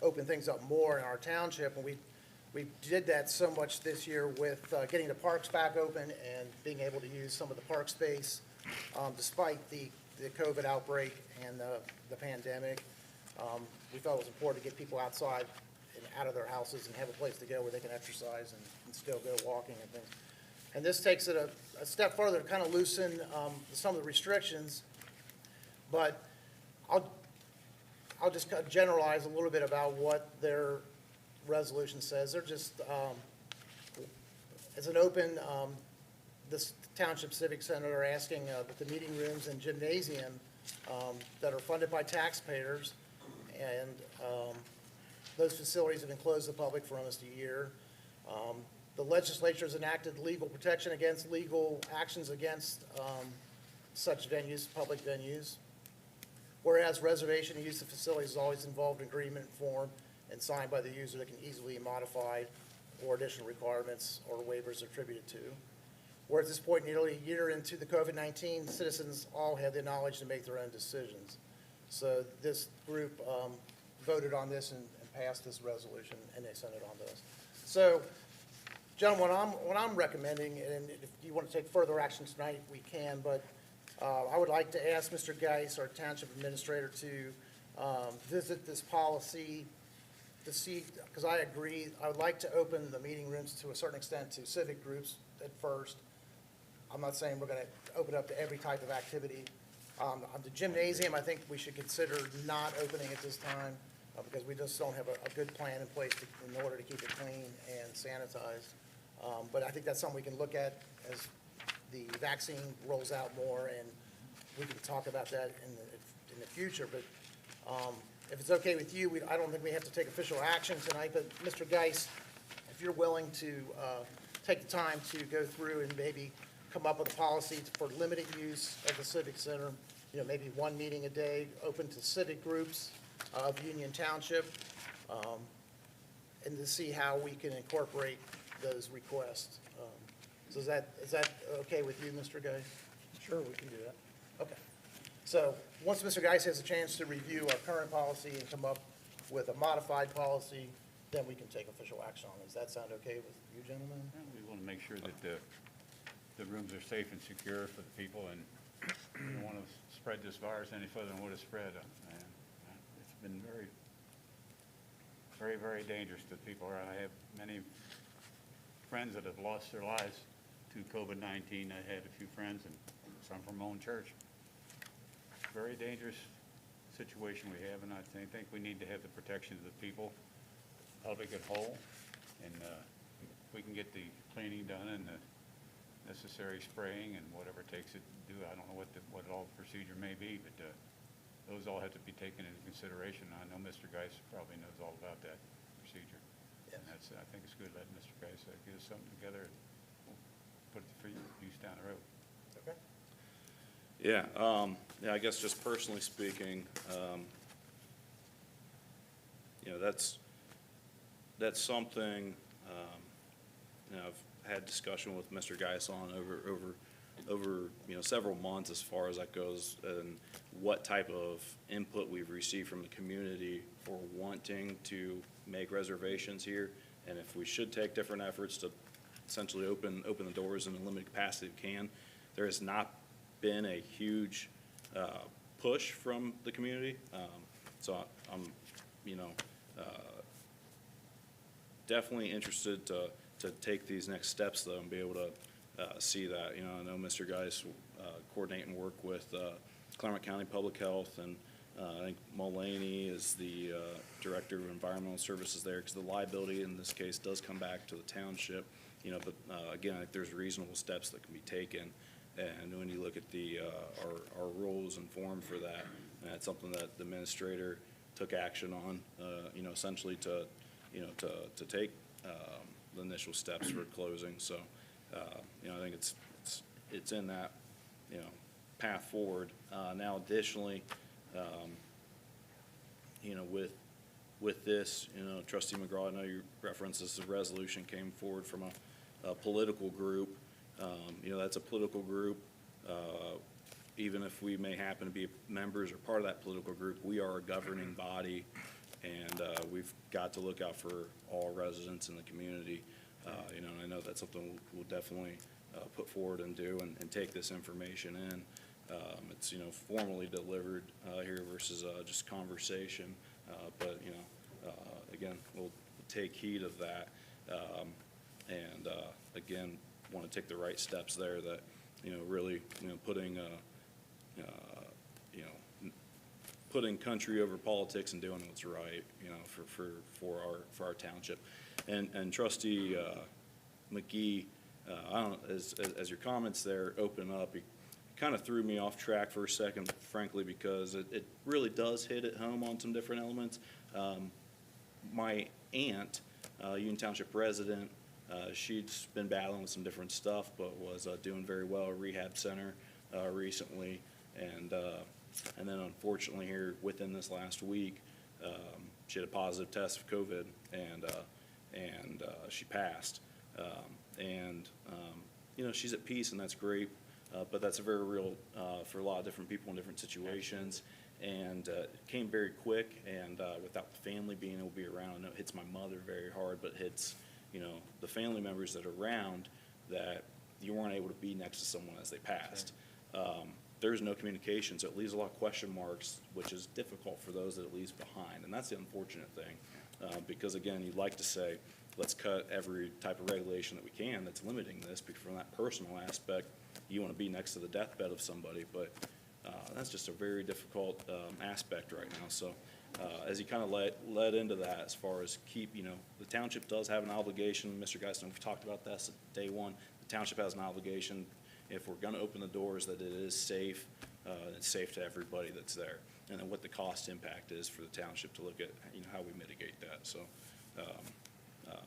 open things up more in our township. And we did that so much this year with getting the parks back open and being able to use some of the park space despite the COVID outbreak and the pandemic. We felt it was important to get people outside and out of their houses and have a place to go where they can exercise and still go walking and things. And this takes it a step further to kind of loosen some of the restrictions. But I'll just kind of generalize a little bit about what their resolution says. They're just, as an open, this Township Civic Center are asking that the meeting rooms and gymnasium that are funded by taxpayers, and those facilities have been closed to the public for almost a year. The legislature has enacted legal protection against legal actions against such venues, public venues. Whereas reservation and use of facilities is always involved in agreement form and signed by the user that can easily be modified, or additional requirements or waivers attributed to. Whereas at this point, nearly a year into the COVID-19, citizens all have the knowledge to make their own decisions. So this group voted on this and passed this resolution, and they sent it on to us. So, gentlemen, what I'm recommending, and if you want to take further action tonight, we can, but I would like to ask Mr. Geis, our township administrator, to visit this policy to see, because I agree, I would like to open the meeting rooms to a certain extent to civic groups at first. I'm not saying we're going to open up to every type of activity. On the gymnasium, I think we should consider not opening at this time because we just don't have a good plan in place in order to keep it clean and sanitized. But I think that's something we can look at as the vaccine rolls out more, and we can talk about that in the future. But if it's okay with you, I don't think we have to take official action tonight, but Mr. Geis, if you're willing to take the time to go through and maybe come up with a policy for limited use of the Civic Center, you know, maybe one meeting a day, open to civic groups of Union Township, and to see how we can incorporate those requests. So is that okay with you, Mr. Geis? Sure, we can do that. Okay. So, once Mr. Geis has a chance to review our current policy and come up with a modified policy, then we can take official action on it. Does that sound okay with you, gentlemen? We want to make sure that the rooms are safe and secure for the people, and we don't want to spread this virus any further than what it's spread. And it's been very, very, very dangerous to people. I have many friends that have lost their lives to COVID-19. I had a few friends, and some from my own church. Very dangerous situation we have, and I think we need to have the protection of the people, public at whole, and we can get the cleaning done and the necessary spraying and whatever it takes to do. I don't know what all the procedure may be, but those all have to be taken into consideration. I know Mr. Geis probably knows all about that procedure. Yes. And I think it's good letting Mr. Geis get us something together and we'll put it for use down the road. Okay. Yeah, I guess just personally speaking, you know, that's something, you know, I've had discussion with Mr. Geis on over, you know, several months as far as that goes, and what type of input we've received from the community for wanting to make reservations here, and if we should take different efforts to essentially open the doors in a limited capacity we can. There has not been a huge push from the community, so I'm, you know, definitely interested to take these next steps though and be able to see that. You know, I know Mr. Geis coordinate and work with Clermont County Public Health, and I think Mullaney is the Director of Environmental Services there, because the liability in this case does come back to the township. You know, but again, I think there's reasonable steps that can be taken, and when you look at the our rules and form for that, that's something that the administrator took action on. You know, essentially to take the initial steps for closing. So, you know, I think it's in that, you know, path forward. Now, additionally, you know, with this, you know, Trustee McGraw, I know you referenced this, the resolution came forward from a political group. You know, that's a political group. Even if we may happen to be members or part of that political group, we are a governing body, and we've got to look out for all residents in the community. You know, and I know that's something we'll definitely put forward and do, and take this information in. It's, you know, formally delivered here versus just conversation, but, you know, again, we'll take heed of that, and again, want to take the right steps there that, you know, really, you know, putting you know, putting country over politics and doing what's right, you know, for our township. And Trustee McGee, I don't, as your comments there open up, it kind of threw me off track for a second, frankly, because it really does hit at home on some different elements. My aunt, Union Township resident, she's been battling with some different stuff, but was doing very well at a rehab center recently, and then unfortunately here within this last week, she had a positive test of COVID, and she passed. You know, she's at peace, and that's great, but that's a very real for a lot of different people in different situations. And it came very quick, and without the family being able to be around, I know it hits my mother very hard, but hits, you know, the family members that are around, that you weren't able to be next to someone as they passed. There's no communication, so it leaves a lot of question marks, which is difficult for those that it leaves behind, and that's the unfortunate thing. Because again, you'd like to say, let's cut every type of regulation that we can that's limiting this, because from that personal aspect, you want to be next to the deathbed of somebody, but that's just a very difficult aspect right now. So as you kind of led into that, as far as you know, the township does have an obligation. Mr. Geisner, we've talked about this at day one. The township has an obligation, if we're going to open the doors, that it is safe, it's safe to everybody that's there, and then what the cost impact is for the township to look at, you know, how we mitigate that. So,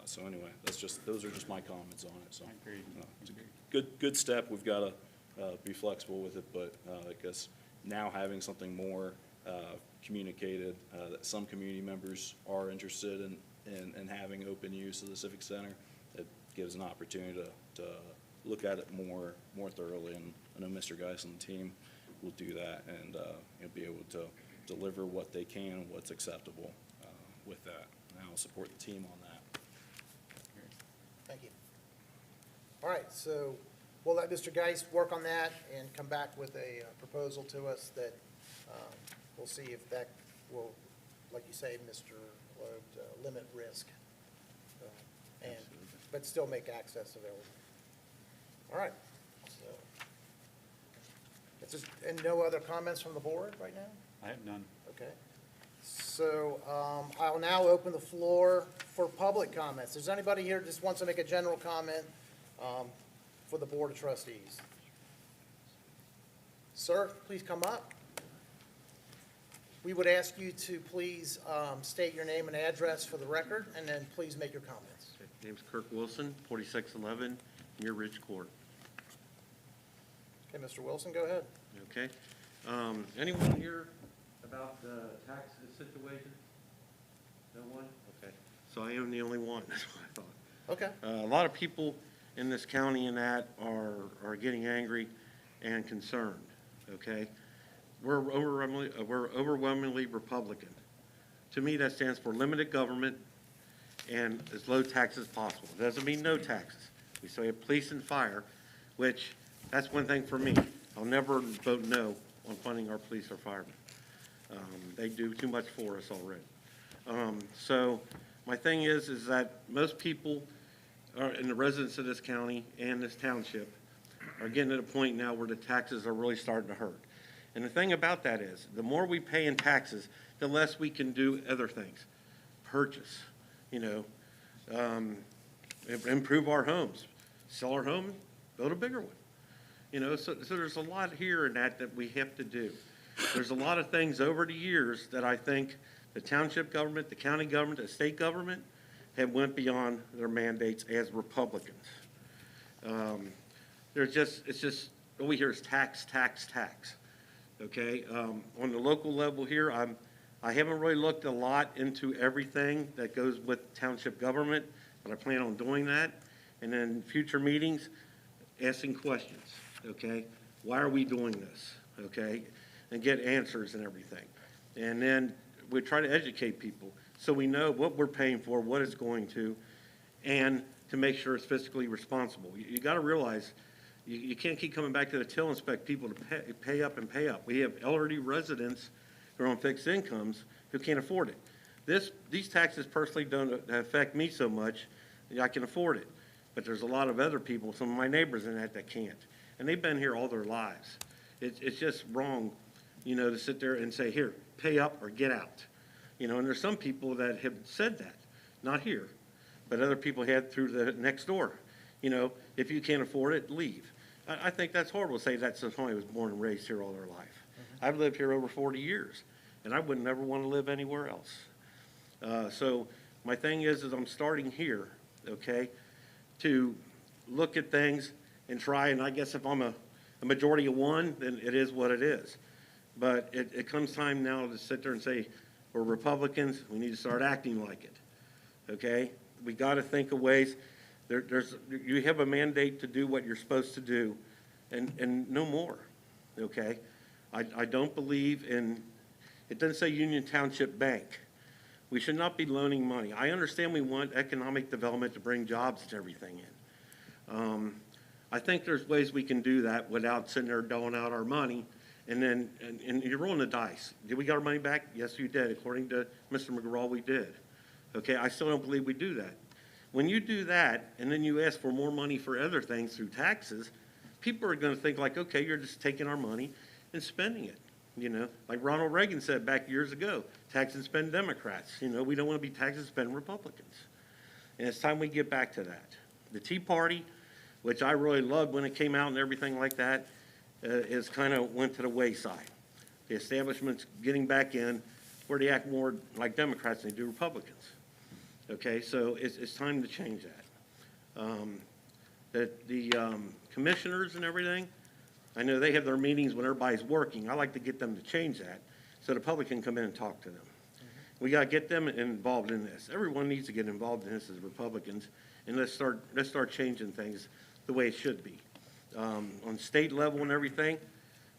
so anyway, those are just my comments on it. So, it's a good step. We've got to be flexible with it, but I guess now having something more communicated, that some community members are interested in having open use of the Civic Center, it gives an opportunity to look at it more thoroughly. And I know Mr. Geis and the team will do that, and be able to deliver what they can, what's acceptable with that. And I'll support the team on that. Thank you. All right, so we'll let Mr. Geis work on that and come back with a proposal to us that we'll see if that will, like you say, Mr. Loeb, limit risk, but still make access available. All right. So, and no other comments from the board right now? I have none. Okay. So I'll now open the floor for public comments. Is anybody here that just wants to make a general comment for the Board of Trustees? Sir, please come up. We would ask you to please state your name and address for the record, and then please make your comments. Name's Kirk Wilson, 4611 near Ridge Court. Okay, Mr. Wilson, go ahead. Okay. Anyone here about the tax situation? No one? Okay. So I am the only one, that's what I thought. Okay. A lot of people in this county and that are getting angry and concerned, okay? We're overwhelmingly Republican. To me, that stands for limited government and as low tax as possible. It doesn't mean no taxes, We still have police and fire, which, that's one thing for me. I'll never vote no on funding our police or firemen. They do too much for us already. So my thing is that most people and the residents of this county and this township are getting to the point now where the taxes are really starting to hurt. And the thing about that is, the more we pay in taxes, the less we can do other things. Purchase, improve our homes, sell our home, build a bigger one. So there's a lot here in that we have to do. There's a lot of things over the years that I think the township government, the county government, the state government have went beyond their mandates as Republicans. It's just, all we hear is tax, tax, tax, okay? On the local level here, I haven't really looked a lot into everything that goes with township government, but I plan on doing that. And then future meetings, asking questions, okay? Why are we doing this, okay? And get answers and everything. And then we try to educate people so we know what we're paying for, what it's going to, and to make sure it's fiscally responsible. You got to realize you can't keep coming back to the till and expect people to pay up and pay up. We have elderly residents who are on fixed incomes who can't afford it. These taxes personally don't affect me so much. I can afford it. But there's a lot of other people, some of my neighbors in that can't. And they've been here all their lives. It's just wrong, to sit there and say, here, pay up or get out. And there's some people that have said that, not here, but other people had through the next door. If you can't afford it, leave. I think that's horrible to say that somebody was born and raised here all their life. I've lived here over 40 years, and I would never want to live anywhere else. So my thing is I'm starting here, okay, to look at things and try, and I guess if I'm a majority of one, then it is what it is. But it comes time now to sit there and say, we're Republicans, we need to start acting like it, okay? We got to think of ways. You have a mandate to do what you're supposed to do, and no more, okay? I don't believe in, it doesn't say Union Township Bank. We should not be loaning money. I understand we want economic development to bring jobs and everything in. I think there's ways we can do that without sitting there doling out our money, and you're rolling the dice. Did we get our money back? Yes, you did. According to Mr. McGraw, we did. Okay, I still don't believe we do that. When you do that, and then you ask for more money for other things through taxes, people are going to think like, okay, you're just taking our money and spending it. Like Ronald Reagan said back years ago, tax and spend Democrats. We don't want to be tax and spend Republicans. And it's time we get back to that. The Tea Party, which I really loved when it came out and everything like that, is kind of went to the wayside. The establishment's getting back in where they act more like Democrats than they do Republicans. Okay, so it's time to change that. The commissioners and everything, I know they have their meetings when everybody's working. I like to get them to change that so the public can come in and talk to them. We got to get them involved in this. Everyone needs to get involved in this as Republicans, and let's start changing things the way it should be. On state level and everything,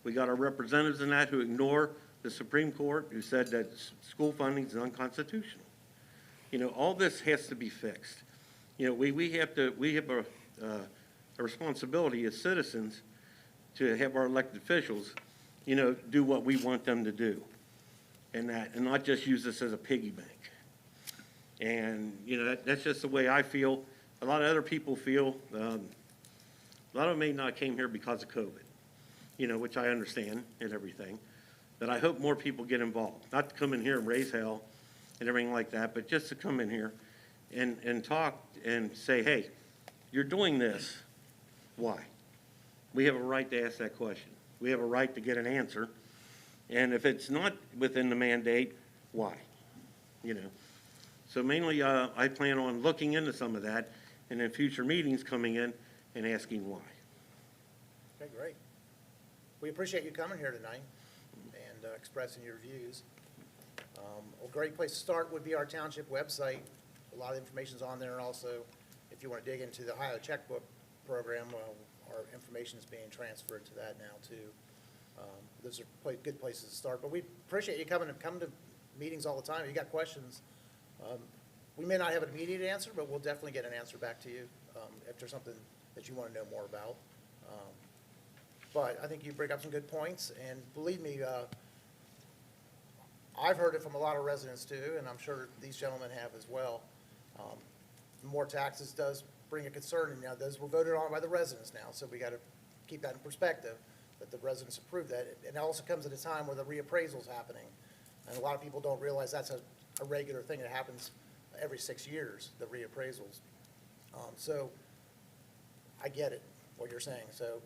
we got our representatives in that who ignore the Supreme Court, who said that school funding is unconstitutional. All this has to be fixed. We have a responsibility as citizens to have our elected officials, do what we want them to do, and not just use this as a piggy bank. And that's just the way I feel. A lot of other people feel. A lot of them may not came here because of COVID, which I understand and everything. But I hope more people get involved, not to come in here and raise hell and everything like that, but just to come in here and talk and say, hey, you're doing this, why? We have a right to ask that question. We have a right to get an answer. And if it's not within the mandate, why? So mainly I plan on looking into some of that and in future meetings coming in and asking why. Okay, great. We appreciate you coming here tonight and expressing your views. A great place to start would be our township website. A lot of information's on there, and also if you want to dig into the Ohio checkbook program, well, our information is being transferred to that now too. Those are good places to start. But we appreciate you coming to meetings all the time. If you got questions, we may not have an immediate answer, but we'll definitely get an answer back to you if there's something that you want to know more about. But I think you bring up some good points, and believe me, I've heard it from a lot of residents too, and I'm sure these gentlemen have as well. More taxes does bring a concern, and now those were voted on by the residents now, so we got to keep that in perspective, that the residents approve that. And it also comes at a time where the reappraisal's happening, and a lot of people don't realize that's a regular thing that happens every 6 years, the reappraisals. So I get it, what you're saying. So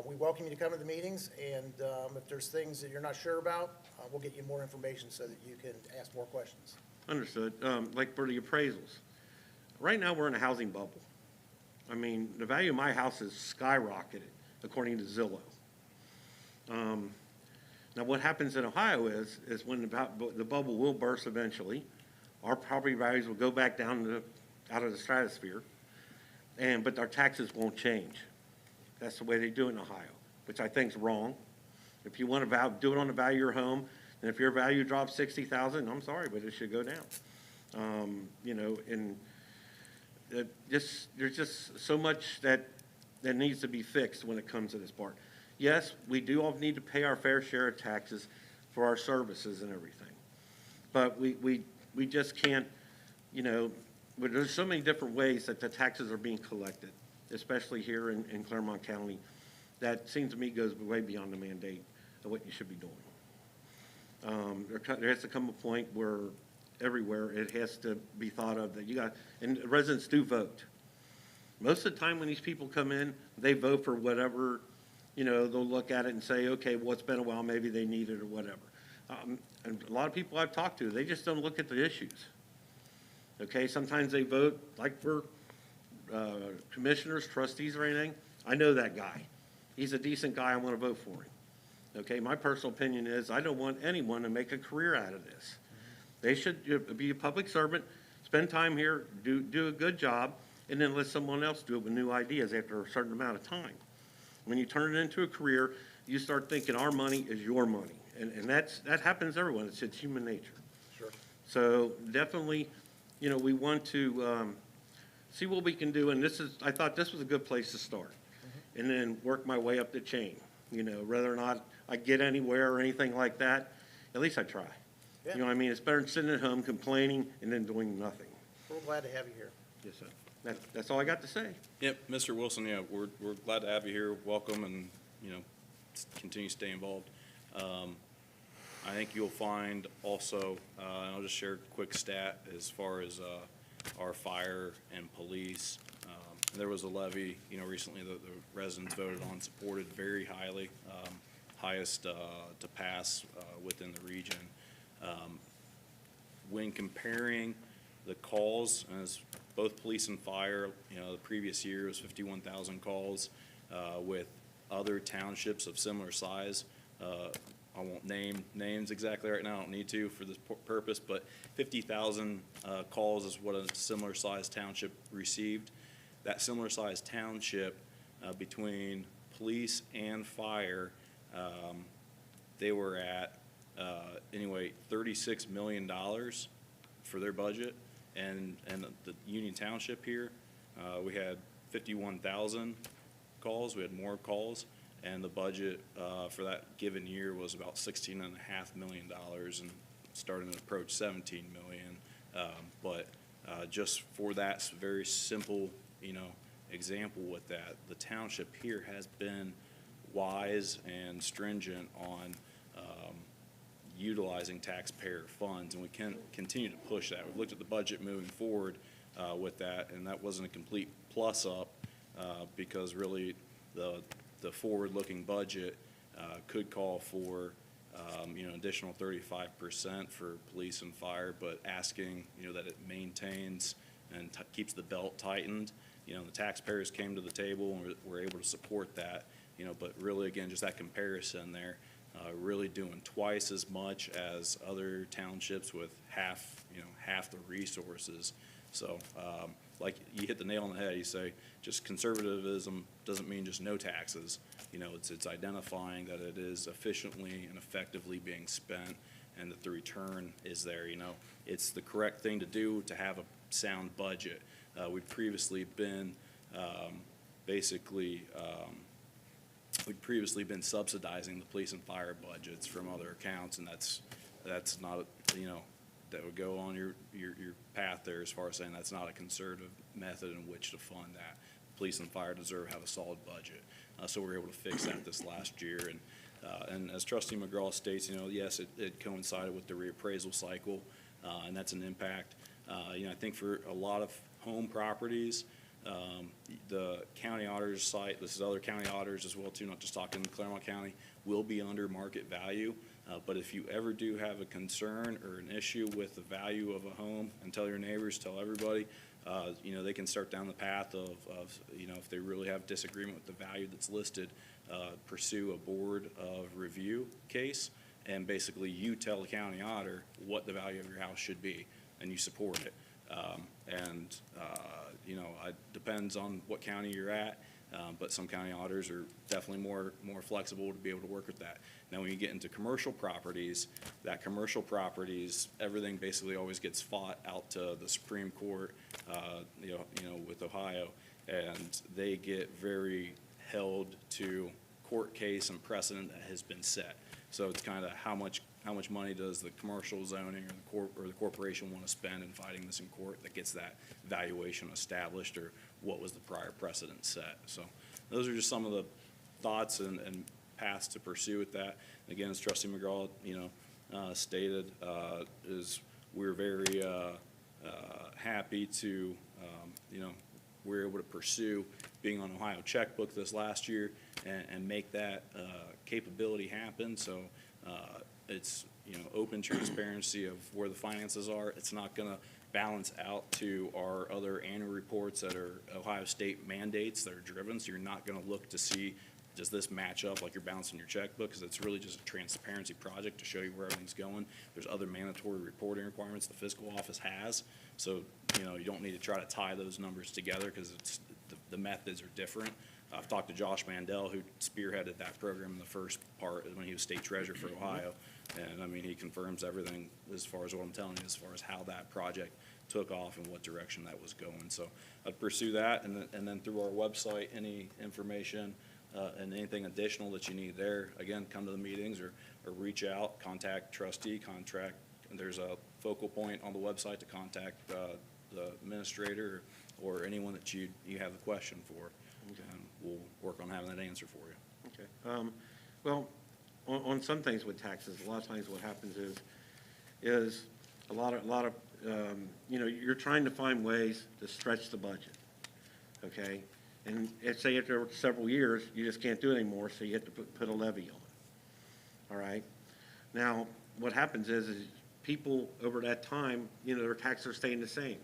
we welcome you to come to the meetings, and if there's things that you're not sure about, we'll get you more information so that you can ask more questions. Understood. Like for the appraisals, right now, we're in a housing bubble. I mean, the value of my house has skyrocketed, according to Zillow. Now, what happens in Ohio is when the bubble will burst eventually, our property values will go back down out of the stratosphere, but our taxes won't change. That's the way they do it in Ohio, which I think is wrong. If you want to do it on the value of your home, and if your value drops $60,000, I'm sorry, but it should go down. You know, and there's just so much that needs to be fixed when it comes to this part. Yes, we do all need to pay our fair share of taxes for our services and everything. But we just can't, you know, there's so many different ways that the taxes are being collected, especially here in Clermont County, that seems to me goes way beyond the mandate of what you should be doing. There has to come a point where everywhere it has to be thought of that and residents do vote. Most of the time when these people come in, they vote for whatever, you know, they'll look at it and say, okay, well, it's been a while, maybe they need it or whatever. And a lot of people I've talked to, they just don't look at the issues. Okay, sometimes they vote, like for commissioners, trustees, or anything. I know that guy. He's a decent guy. I want to vote for him. Okay, my personal opinion is I don't want anyone to make a career out of this. They should be a public servant, spend time here, do a good job, and then let someone else do it with new ideas after a certain amount of time. When you turn it into a career, you start thinking our money is your money. And that happens to everyone. It's human nature. Sure. So definitely, you know, we want to see what we can do. And I thought this was a good place to start. And then work my way up the chain. You know, whether or not I get anywhere or anything like that, at least I try. Yeah. You know what I mean? It's better than sitting at home complaining and then doing nothing. We're glad to have you here. Yes, sir. That's all I got to say. Yep, Mr. Wilson, yeah, we're glad to have you here. Welcome, and, you know, continue to stay involved. I think you'll find also, and I'll just share a quick stat as far as our fire and police. There was a levy, you know, recently that the residents voted on, supported very highly, highest to pass within the region. When comparing the calls, as both police and fire, you know, the previous year was 51,000 calls with other townships of similar size. I won't name names exactly right now, I don't need to for this purpose, but 50,000 calls is what a similar sized township received. That similar sized township between police and fire, they were at anyway $36 million for their budget, and the Union Township here, we had 51,000 calls, we had more calls, and the budget for that given year was about $16.5 million and starting to approach 17 million. But just for that very simple, you know, example with that, the township here has been wise and stringent on utilizing taxpayer funds, and we can continue to push that. We've looked at the budget moving forward with that, and that wasn't a complete plus up because really the forward-looking budget could call for you know, additional 35% for police and fire, but asking, you know, that it maintains and keeps the belt tightened. You know, the taxpayers came to the table and were able to support that, you know, but really, again, just that comparison there, really doing twice as much as other townships with half the resources. So, like you hit the nail on the head, you say just conservatism doesn't mean just no taxes. You know, it's identifying that it is efficiently and effectively being spent and that the return is there. You know, it's the correct thing to do to have a sound budget. We've previously been basically, we'd previously been subsidizing the police and fire budgets from other accounts, and that's not, you know, that would go on your path there as far as saying that's not a conservative method in which to fund that. Police and fire deserve to have a solid budget. So we were able to fix that this last year. And as Trustee McGraw states, you know, yes, it coincided with the reappraisal cycle, and that's an impact. You know, I think for a lot of home properties, the county auditor's site, this is other county auditors as well too, not just talking Clermont County, will be under market value. But if you ever do have a concern or an issue with the value of a home, and tell your neighbors, tell everybody, you know, they can start down the path of, you know, if they really have disagreement with the value that's listed, pursue a board of review case, and basically you tell the county auditor what the value of your house should be, and you support it. You know, it depends on what county you're at, but some county auditors are definitely more flexible to be able to work with that. Now, when you get into commercial properties, everything basically always gets fought out to the Supreme Court, you know, with Ohio, and they get very held to court case and precedent that has been set. So it's kind of how much money does the commercial zoning or the corporation want to spend in fighting this in court that gets that valuation established, or what was the prior precedent set. So those are just some of the thoughts and paths to pursue with that. Again, as Trustee McGraw, you know, stated, is we're very happy to, you know, we're able to pursue being on Ohio checkbook this last year and make that capability happen. So it's, you know, open transparency of where the finances are. It's not going to balance out to our other annual reports that are Ohio State mandates that are driven. So you're not going to look to see, does this match up like you're balancing your checkbook? Because it's really just a transparency project to show you where everything's going. There's other mandatory reporting requirements the fiscal office has. So, you know, you don't need to try to tie those numbers together because it's the methods are different. I've talked to Josh Mandel, who spearheaded that program in the first part when he was state treasurer for Ohio. And I mean, he confirms everything as far as what I'm telling you, as far as how that project took off and what direction that was going. So I'd pursue that, and then through our website, any information and anything additional that you need there, again, come to the meetings or reach out, contact trustee, and there's a focal point on the website to contact the administrator or anyone that you have a question for. And we'll work on having that answer for you. Okay. Well, on some things with taxes, a lot of times what happens is a lot of you know, you're trying to find ways to stretch the budget, okay? And say after several years, you just can't do it anymore, so you have to put a levy on, all right? Now, what happens is people over that time, you know, their taxes are staying the same.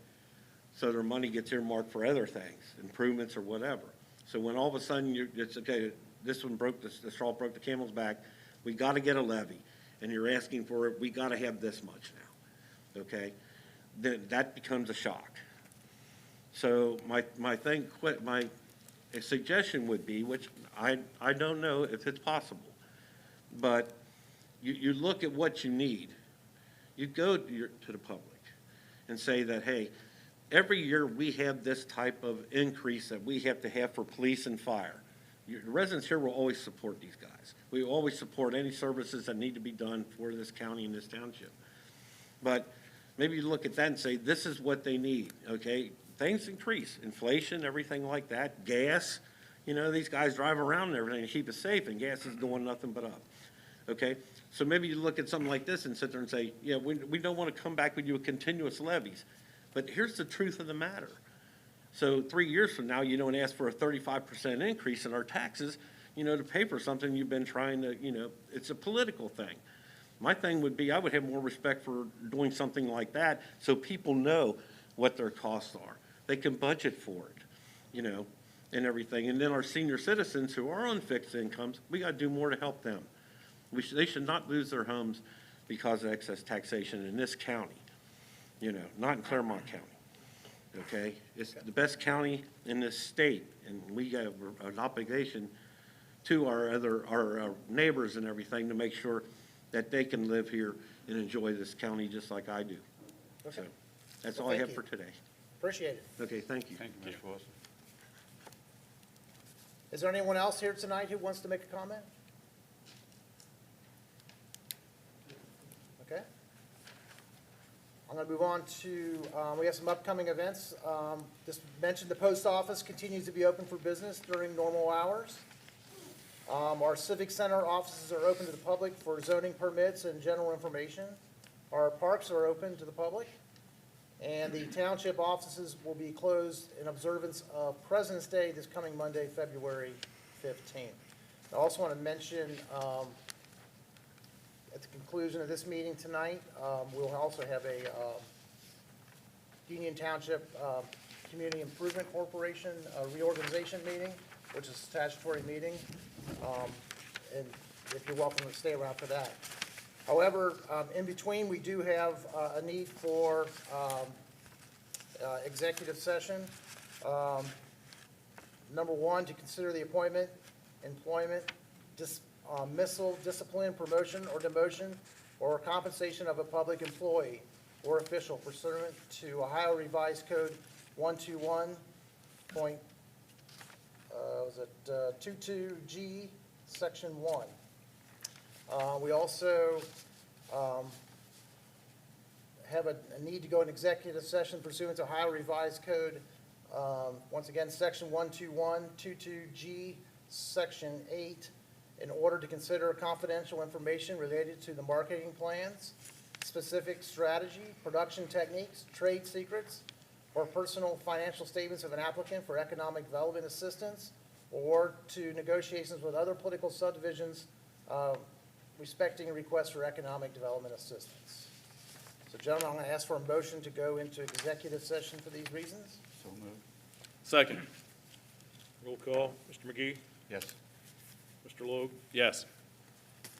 So their money gets earmarked for other things, improvements or whatever. So when all of a sudden it's okay, this one broke, the straw broke the camel's back, we got to get a levy, and you're asking for it, we got to have this much now, okay? Then that becomes a shock. So my suggestion would be, which I don't know if it's possible, but you look at what you need. You go to the public and say that, hey, every year we have this type of increase that we have to have for police and fire. The residents here will always support these guys. We always support any services that need to be done for this county and this township. But maybe you look at that and say, this is what they need, okay? Things increase, inflation, everything like that, gas. You know, these guys drive around and everything to keep us safe, and gas is going nothing but up, okay? So maybe you look at something like this and sit there and say, yeah, we don't want to come back with you with continuous levies. But here's the truth of the matter. So 3 years from now, you don't ask for a 35% increase in our taxes, you know, to pay for something you've been trying to, you know, it's a political thing. My thing would be, I would have more respect for doing something like that so people know what their costs are. They can budget for it, you know, and everything. And then our senior citizens who are on fixed incomes, we got to do more to help them. They should not lose their homes because of excess taxation in this county, you know, not in Clermont County. Okay, it's the best county in this state, and we have an obligation to our neighbors and everything to make sure that they can live here and enjoy this county just like I do. Okay. So that's Well, all I thank have you. for today. Appreciate it. Okay, thank you. Thank you, Mr. Wilson. Is there anyone else here tonight who wants to make a comment? Okay. I'm going to move on to, we have some upcoming events. Just mentioned the post office continues to be open for business during normal hours. Our Civic Center offices are open to the public for zoning permits and general information. Our parks are open to the public. And the township offices will be closed in observance of President's Day this coming Monday, February 15th. I also want to mention, at the conclusion of this meeting tonight, we'll also have a Union Township Community Improvement Corporation reorganization meeting, which is a statutory meeting. And if you're welcome to stay around for that. However, in between, we do have a need for executive session. Number one, to consider the appointment, employment, dismissal, discipline, promotion, or demotion, or compensation of a public employee or official pursuant to Ohio Revised Code 121.22G, Section 1. We also have a need to go in executive session pursuant to Ohio Revised Code, once again, Section 121.22G, Section 8, in order to consider confidential information related to the marketing plans, specific strategy, production techniques, trade secrets, or personal financial statements of an applicant for economic development assistance, or to negotiations with other political subdivisions respecting requests for economic development assistance. So gentlemen, I'm going to ask for a motion to go into executive session for these reasons. So moved. Second. Roll call, Mr. McGee, Yes. Mr. Logue, Yes.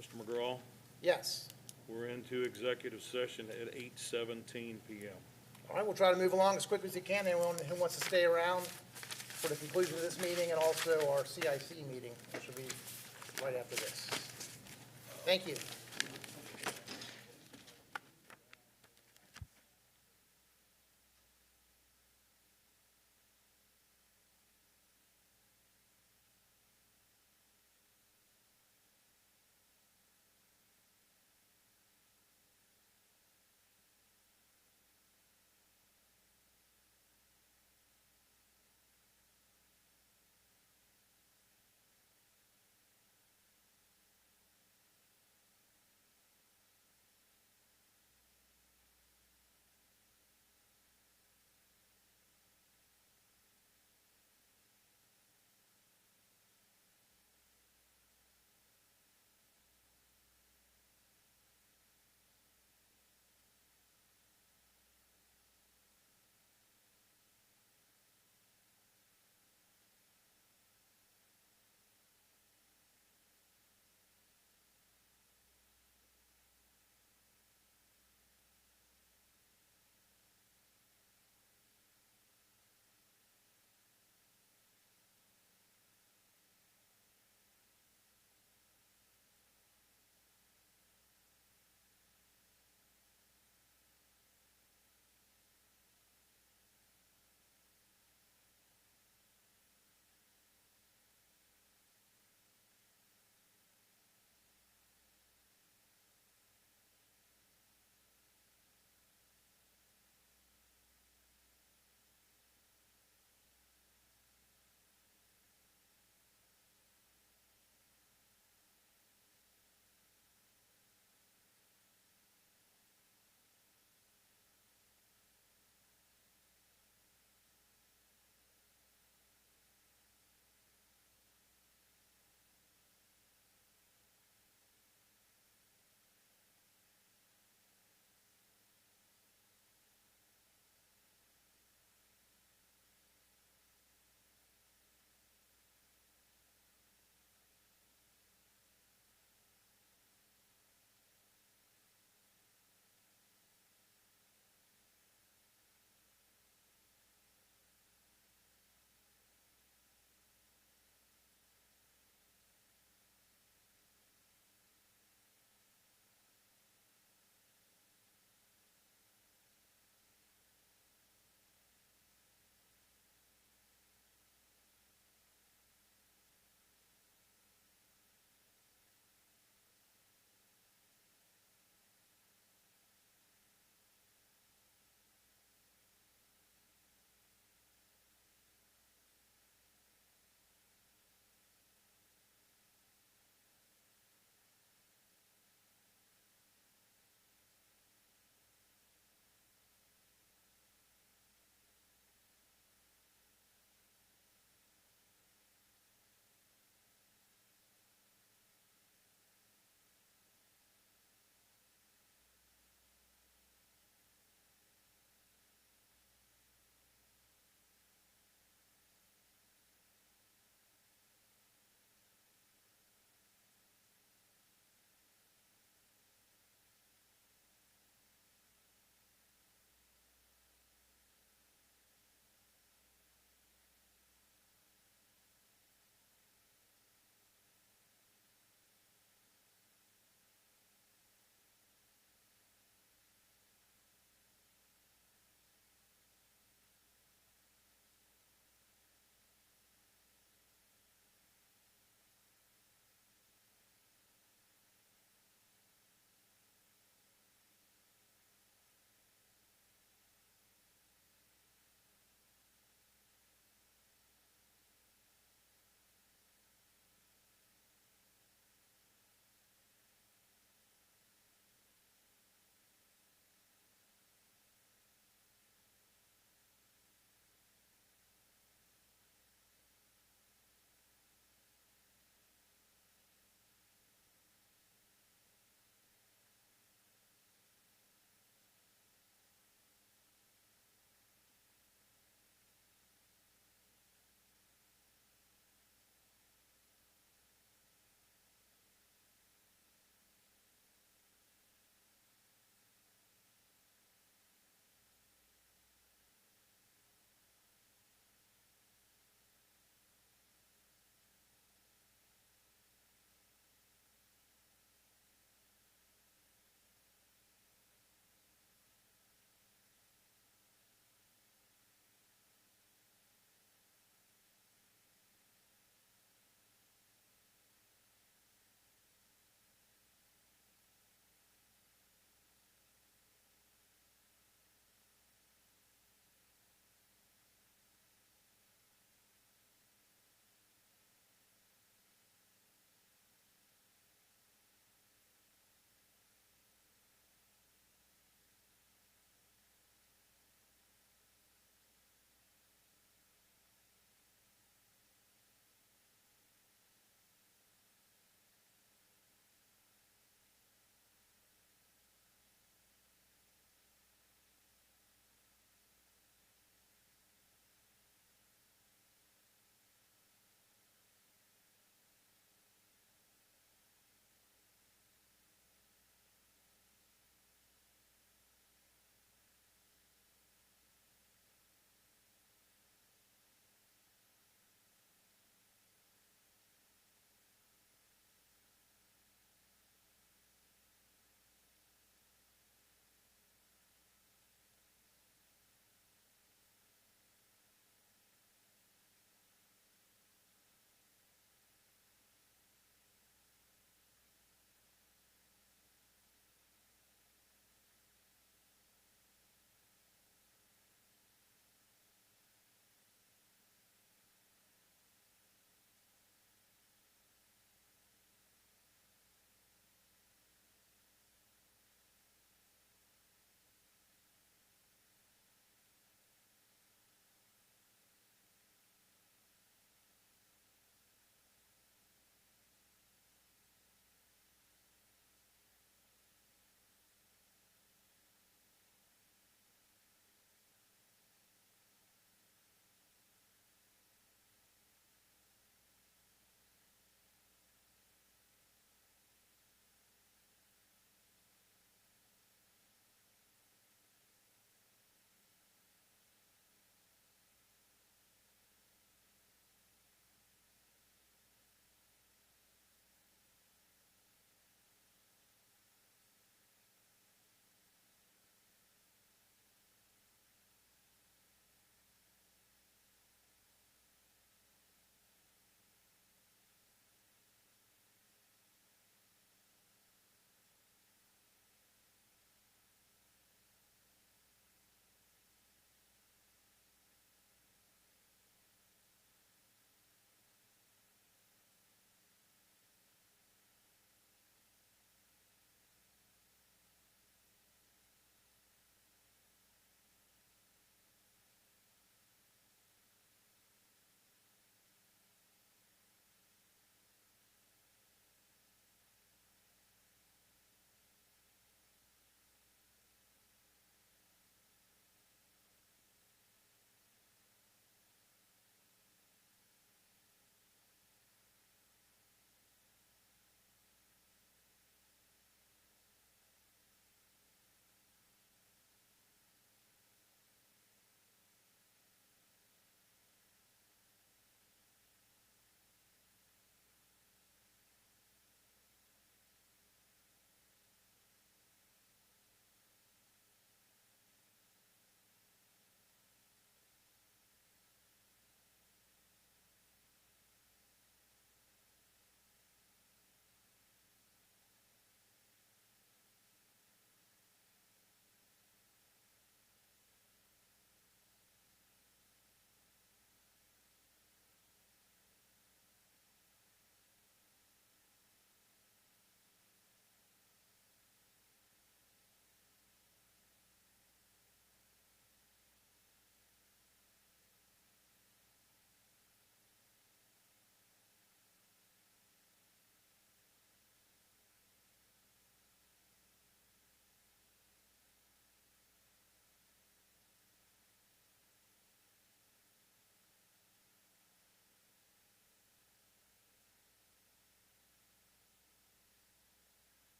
Mr. McGraw. Yes. We're into executive session at 8:17 PM. All right, we'll try to move along as quickly as we can. Anyone who wants to stay around for the conclusion of this meeting and also our CIC meeting, which will be right after this. Thank you.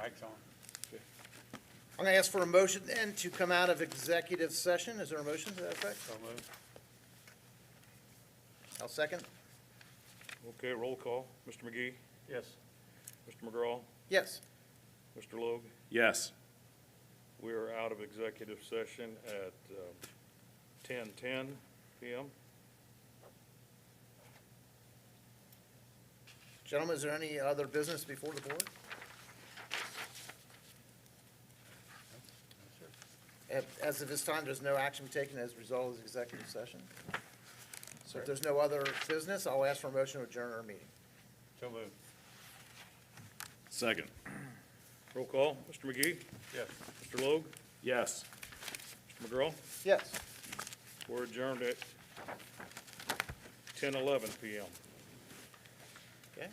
Mike's on. I'm going to ask for a motion then to come out of executive session. Is there a motion to that effect? So moved. I'll second. Okay, roll call. Mr. McGee, Yes. Mr. McGraw, Yes. Mr. Logue. Yes. We are out of executive session at 10:10 PM. Gentlemen, is there any other business before the board? As of this time, there's no action taken as a result of the executive session. So if there's no other business, I'll ask for a motion to adjourn our meeting. So moved. Second. Roll call. Mr. McGee, Yes. Mr. Logue, Yes. Mr. McGraw. Yes. We're adjourned at 10:11 PM. Okay.